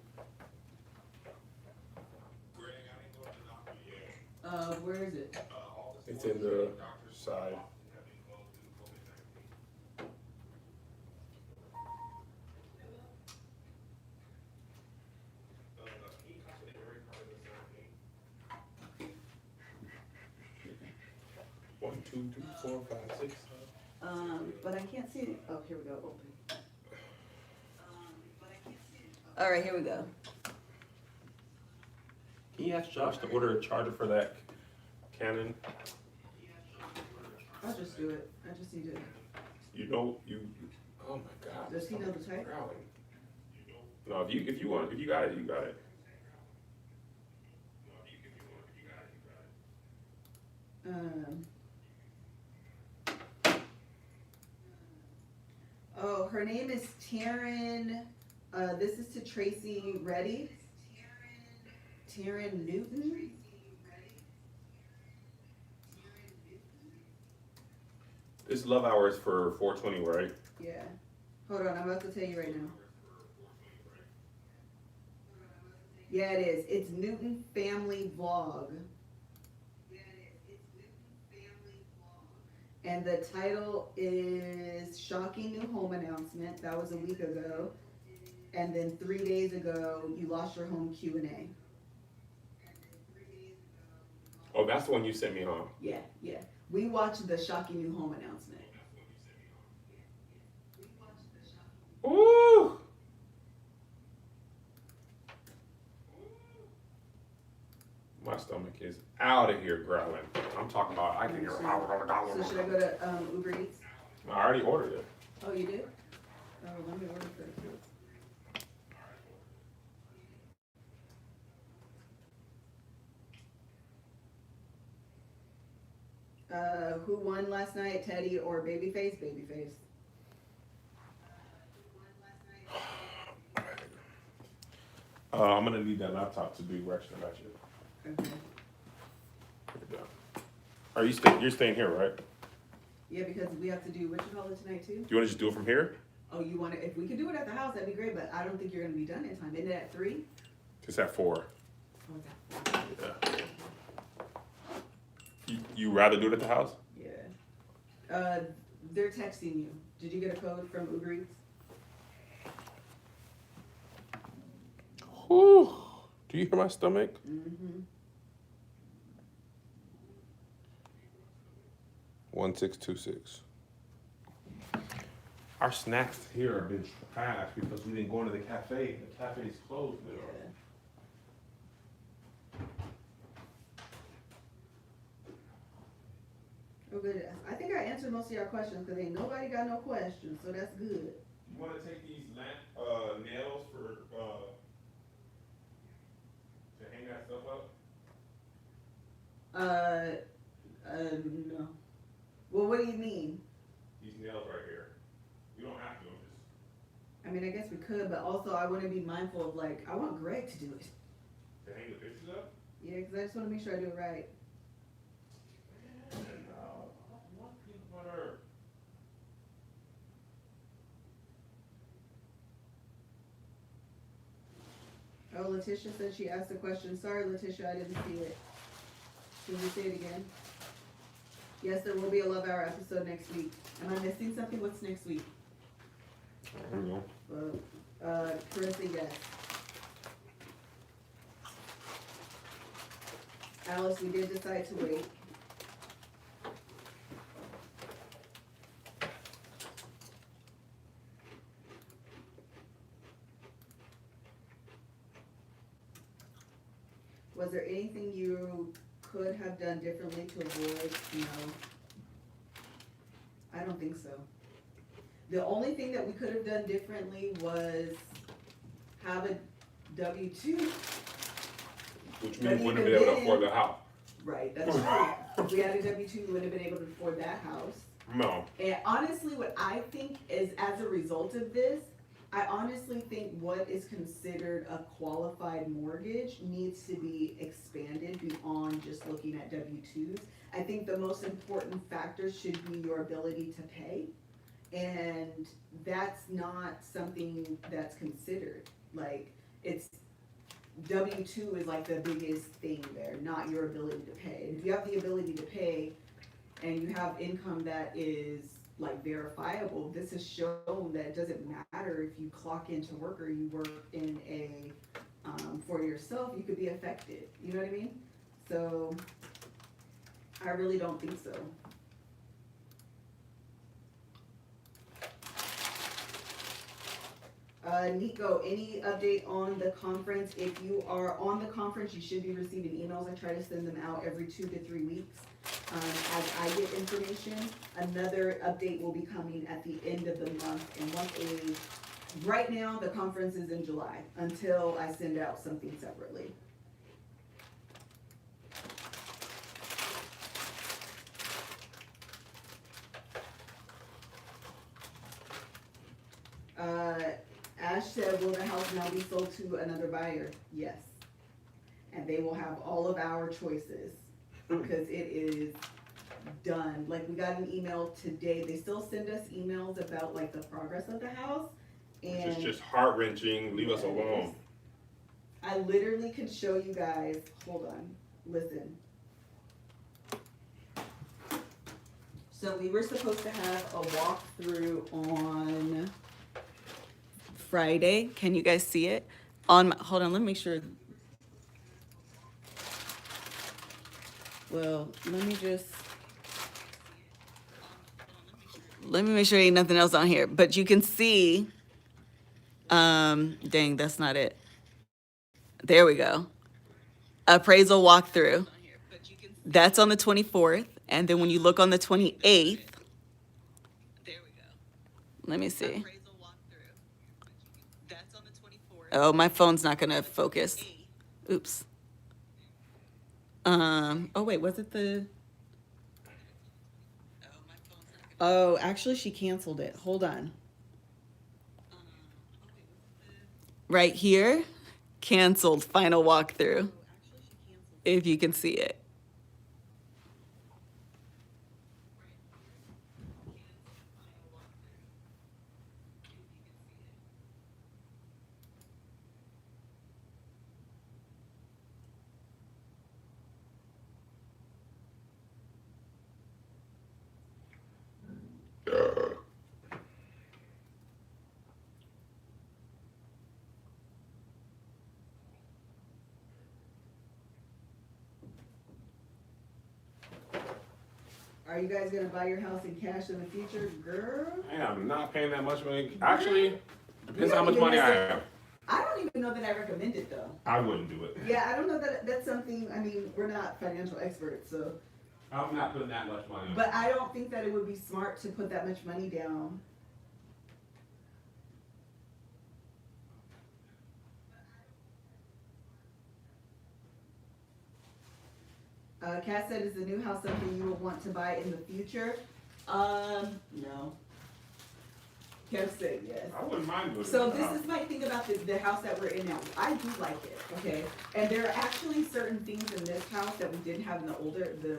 Greg, I didn't go to the doctor yet. Where is it? It's in the side. One, two, three, 4, 5, 6. But I can't see it. Oh, here we go. Open. All right, here we go. Can you ask Josh to order a charger for that Canon? I'll just do it. I just need to. Oh my God. Does he know the type? Growling. No, if you got it, you got it. Oh, her name is Taryn. This is to Tracy Reddy. Taryn Newton. This love hour is for 420, right? Yeah. Hold on, I'm about to tell you right now. Yeah, it is. It's Newton Family Vlog. And the title is Shocking New Home Announcement. That was a week ago. And then 3 days ago, you lost your home Q&A. Oh, that's the one you sent me on. Yeah, yeah. We watched the Shocking New Home Announcement. Ooh! My stomach is out of here growling. I'm talking about, I can hear. So should I go to Uber Eats? I already ordered it. Oh, you did? Oh, let me order first. Who won last night, Teddy or Babyface? Babyface. I'm gonna need that laptop to do extra matches. Okay. Are you you're staying here, right? Yeah, because we have to do what you call it tonight too. Do you want to just do it from here? Oh, you want to? If we could do it at the house, that'd be great. But I don't think you're gonna be done in time. Isn't it at 3? It's at 4. Okay. Yeah. You rather do it at the house? Yeah. They're texting you. Did you get a code from Uber Eats? Whew. Do you hear my stomach? Mm-hmm. 1626. Our snacks here have been trash because we didn't go into the cafe. The cafe's closed now. Yeah. Oh, good. I think I answered most of your questions because ain't nobody got no questions, so that's good. You want to take these nails for to hang that stuff up? No. Well, what do you mean? These nails right here. You don't have to. I mean, I guess we could, but also I want to be mindful of, like, I want Greg to do it. To hang the pictures up? Yeah, because I just want to make sure I do it right. No, I don't want peanut butter. Oh, Letitia said she asked a question. Sorry, Letitia, I didn't see it. Can you say it again? Yes, there will be a Love Hour episode next week. Am I missing something? What's next week? I don't know. Carissa, yes. Alice, we did decide to wait. Was there anything you could have done differently to avoid? No. I don't think so. The only thing that we could have done differently was have a W-2. Which But means we wouldn't be even able to then- afford the house. Right, that's true. If we had a W-2, we wouldn't have been able to afford that house. No. And honestly, what I think is, as a result of this, I honestly think what is considered a qualified mortgage needs to be expanded beyond just looking at W-2s. I think the most important factor should be your ability to pay. And that's not something that's considered. Like, it's, W-2 is like the biggest thing there, not your ability to pay. And if you have the ability to pay and you have income that is like verifiable, this has shown that it doesn't matter if you clock into work or you work in a, for yourself, you could be affected. You know what I mean? So I really don't think so. Nico, any update on the conference? If you are on the conference, you should be receiving emails. I try to send them out every 2 to 3 weeks. As I get information, another update will be coming at the end of the month. And right now, the conference is in July until I send out something separately. Ash said, will the house now be sold to another buyer? Yes. And they will have all of our choices, because it is done. Like, we got an email today, they still send us emails about like the progress of the house, Which and is just heart wrenching. Leave us alone. I literally could show you guys, hold on, listen. So we were supposed to have a walkthrough on Friday. Can you guys see it? Hold on, let me make sure. Well, let me make sure ain't nothing else on here. But you can see, dang, that's not it. There we go. Appraisal walkthrough. That's on the 24th. And then when you look on the 28th, let me see. Oh, my phone's not gonna focus. Oops. Oh wait, was it the? Oh, actually she canceled it. Hold on. Right here, canceled final walkthrough. If you can see it. Are you guys gonna buy your house in cash in the future, girl? I am not paying that much money. Actually, depends how much money I have. I don't even know that I recommend it though. I wouldn't do it. Yeah, I don't know that that's something. I mean, we're not financial experts, so. I'm not putting that much money. But I don't think that it would be smart to put that much money down. Cass said, is the new house something you would want to buy in the future? No. Kev said yes. I wouldn't mind doing it. So this is my thing about the house that we're in now. I do like it, okay? And there are actually certain things in this house that we didn't have in the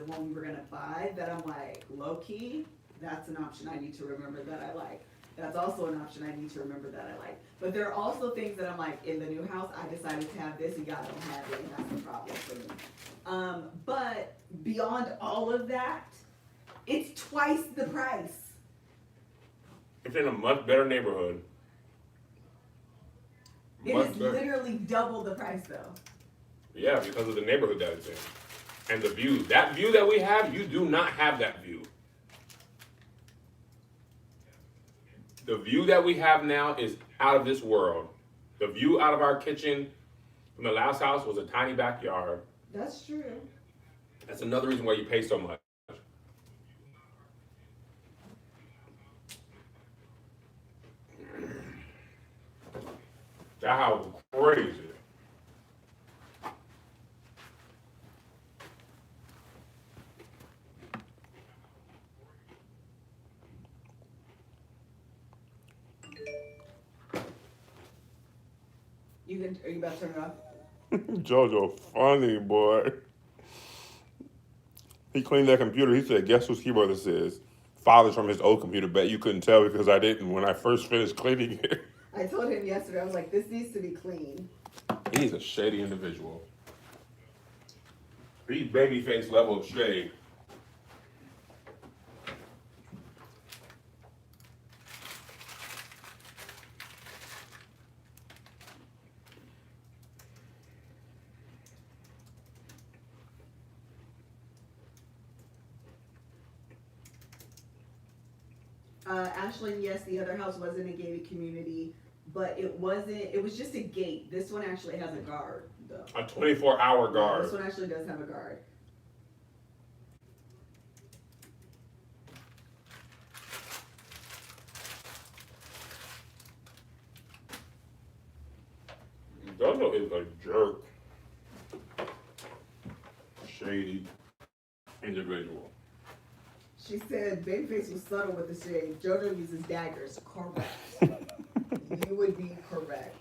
one we were gonna buy, that I'm like, low key, that's an option I need to remember that I like. That's also an option I need to remember that I like. But there are also things that I'm like, in the new house, I decided to have this and y'all don't have it, and that's a problem for me. But beyond all of that, it's twice the price. It's in a much better neighborhood. It Much is better. literally double the price though. Yeah, because of the neighborhood that it's in. And the view. That view that we have, you do not have that view. The view that we have now is out of this world. The view out of our kitchen from the last house was a tiny backyard. That's true. That's another reason why you pay so much. That house was crazy. Are you about to turn it off? Jojo funny, boy. He cleaned that computer. He said, guess whose keyboard this is? Father's from his old computer. Bet you couldn't tell because I didn't when I first finished cleaning it. I told him yesterday, I was like, this needs to be clean. He's a shady individual. He's babyface level of shade. Ashland, yes, the other house was in a gated community, but it was just a gate. This one actually has a guard, though. A 24-hour Yeah, guard. this one actually does have a guard. Jojo is a jerk. Shady individual. She said Babyface was subtle with the shade. JoJo uses daggers. Correct. you would be correct.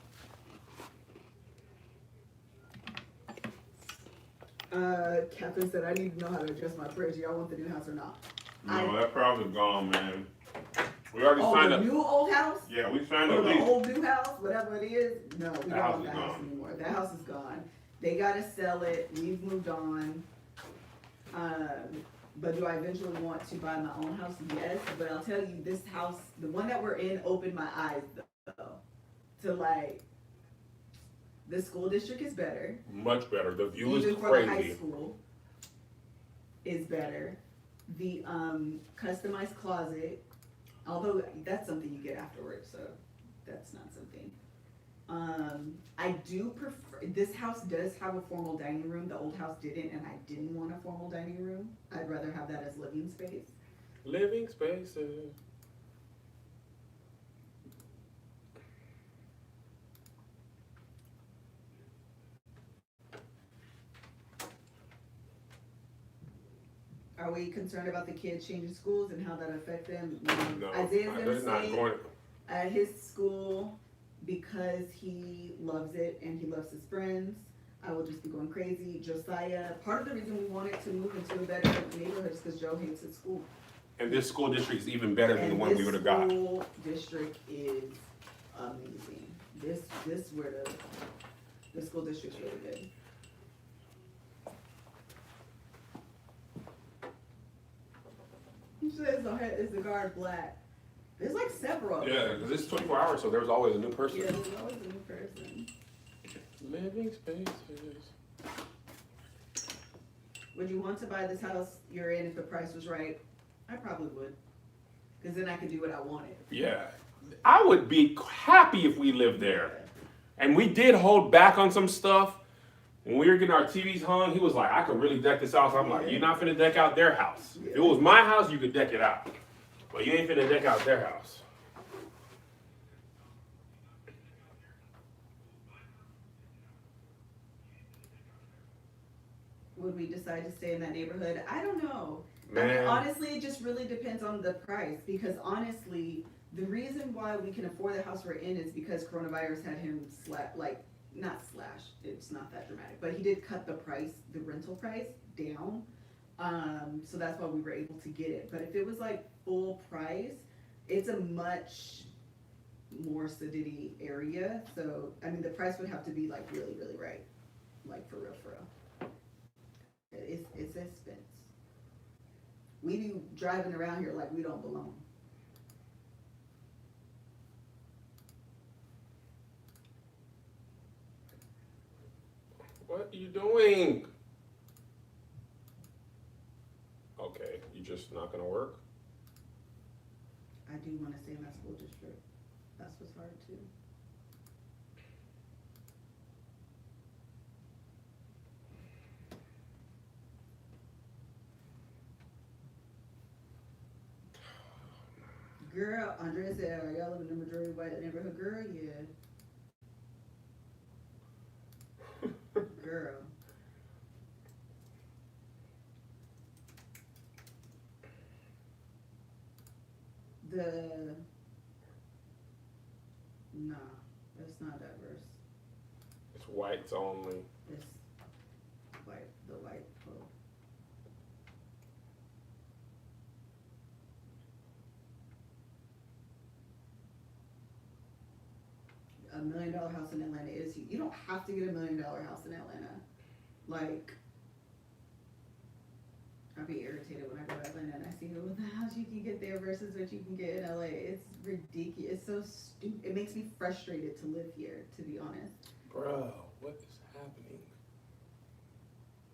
Catherine said, I need to know how to adjust my fridge. Y'all want the new house or not? No, that problem's gone, man. We already Oh, signed the up. new old house? Yeah, we signed Or up. the old new house, whatever it is? No, we The don't house want is that house gone. anymore. That house is gone. They gotta sell it. We've moved on. But do I eventually want to buy my own house? Yes, but I'll tell you, this house, the one that we're in, opened my eyes though. To like, the school district is better. Much better. The view Even is for the high crazy. school is better. The customized closet, although that's something you get afterwards, so that's not something. I do prefer, this house does have a formal dining room. The old house didn't, and I didn't want a formal dining room. I'd rather have that as living space. Living spaces. Are we concerned about the kids changing schools and how that affect them? No, Isaiah's they're gonna not say going. at his school, because he loves it and he loves his friends, I will just be going crazy. Josiah, part of the reason we wanted to move into a better neighborhood is because Joe hates his school. And this school district is even better than the And one we would have got. This school district is amazing. This where the school district's really good. He says, is the guard black? There's like several. Yeah, because it's 24 hours, so there's always a new person. Yeah, there's always a new person. Living spaces. Would you want to buy this house you're in if the price was right? I probably would. Because then I could do what I wanted. Yeah. I would be happy if we lived there. And we did hold back on some stuff. When we were getting our TVs hung, he was like, I could really deck this house. I'm like, you're not finna deck out their house. If it was my house, you could deck it out. But you ain't finna deck out their house. Would we decide to stay in that neighborhood? I don't know. I Man. mean, honestly, it just really depends on the price. Because honestly, the reason why we can afford the house we're in is because coronavirus had him not slash, it's not that dramatic, but he did cut the price, the rental price down. So that's why we were able to get it. But if it was like full price, it's a much more sedity area. So, I mean, the price would have to be like really, really right. Like for real, for real. It's expense. We be driving around here like we don't belong. What are you doing? Okay, you just not gonna work? I do want to stay in that school district. That's what's hard too. Girl, Andrea said, are y'all living in a majority white neighborhood? Girl, yeah. Girl. Nah, that's not diverse. It's whites only. It's white, the white folk. $1 million house in Atlanta is, you don't have to get $1 million house in Atlanta. Like, I'd be irritated when I go to Atlanta and I see what the house you can get there versus what you can get in LA. It's ridiculous. It's so stupid. It makes me frustrated to live here, to be honest. Bro, what is happening?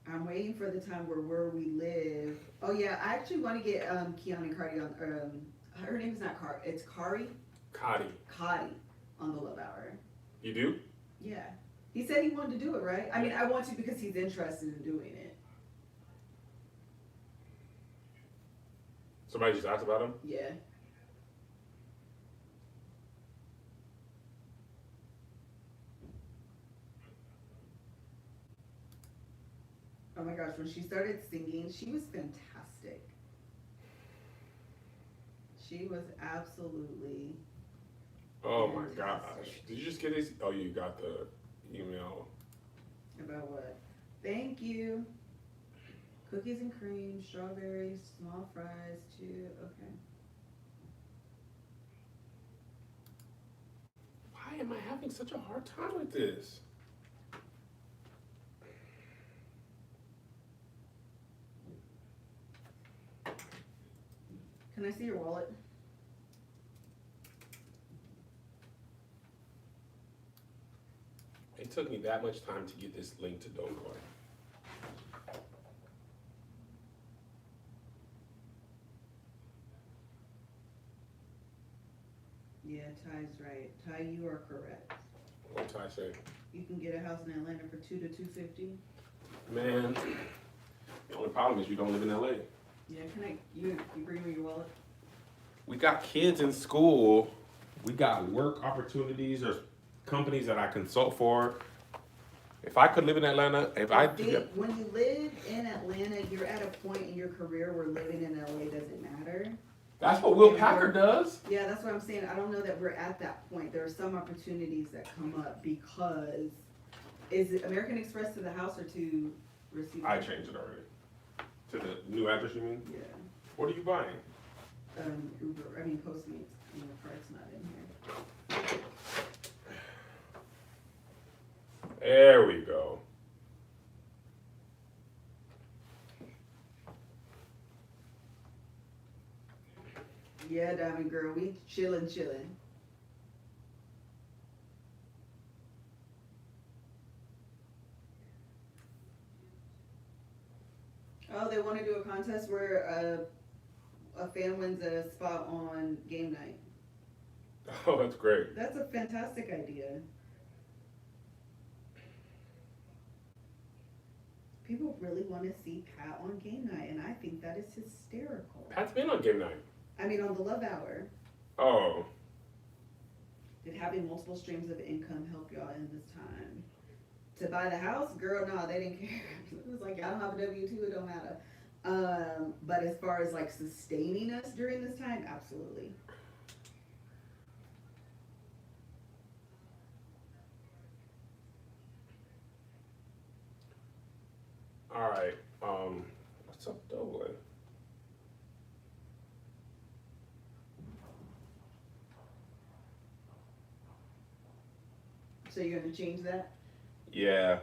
I'm waiting for the time where we live. Oh yeah, I actually want to get Keanu Cardi on. Her name's not Car. It's Kari. Cotty. On the Love Hour. You do? Yeah, he said he wanted to do it, right? I mean, I want to because he's interested in doing it. Somebody just asked about him? Yeah. Oh my gosh, when she started singing, she was fantastic. She was absolutely Oh my gosh. Did you just get this? Oh, you got the email. About what? Thank you. Cookies and cream, strawberries, small fries, too. Okay. Why am I having such a hard time with this? Can I see your wallet? It took me that much time to get this link to Doughboy. Yeah, Ty's right. Ty, you are correct. What did I say? You can get a house in Atlanta for $2 to $250. Man, the only problem is you don't live in LA. Yeah, you bring me your wallet? We got kids in school. We got work opportunities. There's companies that I consult for. If I could live in Atlanta, When you live in Atlanta, you're at a point in your career where living in LA doesn't matter. that's what Will Packer does. Yeah, that's what I'm saying. I don't know that we're at that point. There are some opportunities that come up because is it American Express to the house or to receive? I changed it already. To the new address, you mean? Yeah. What are you buying? Uber. Postmates. The card's not in here. There we go. Yeah, Diamond Girl, we chillin'. Oh, they want to do a contest where a fan wins a spot on game night. Oh, that's great. That's a fantastic idea. People really want to see Pat on game night, and I think that is hysterical. Pat's been on game night. I mean, on the Love Hour. Oh, Did having multiple streams of income help y'all in this time? To buy the house? Girl, no, they didn't care. It was like, I don't have a W-2, it don't matter. But as far as like sustaining us during this time, absolutely. all right. What's up, Doughboy? So you're gonna change that? Yeah.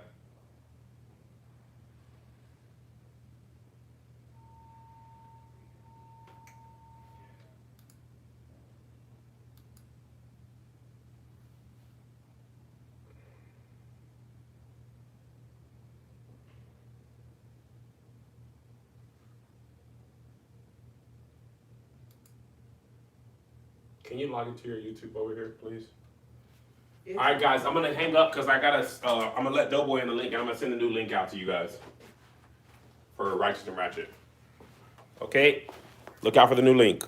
Can you log into your YouTube over here, please? It's- All right, guys, I'm gonna hang up because I gotta. I'm gonna let Doughboy in the link, and I'm gonna send a new link out to you guys for Righteous and Ratchet. Okay, look out for the new link.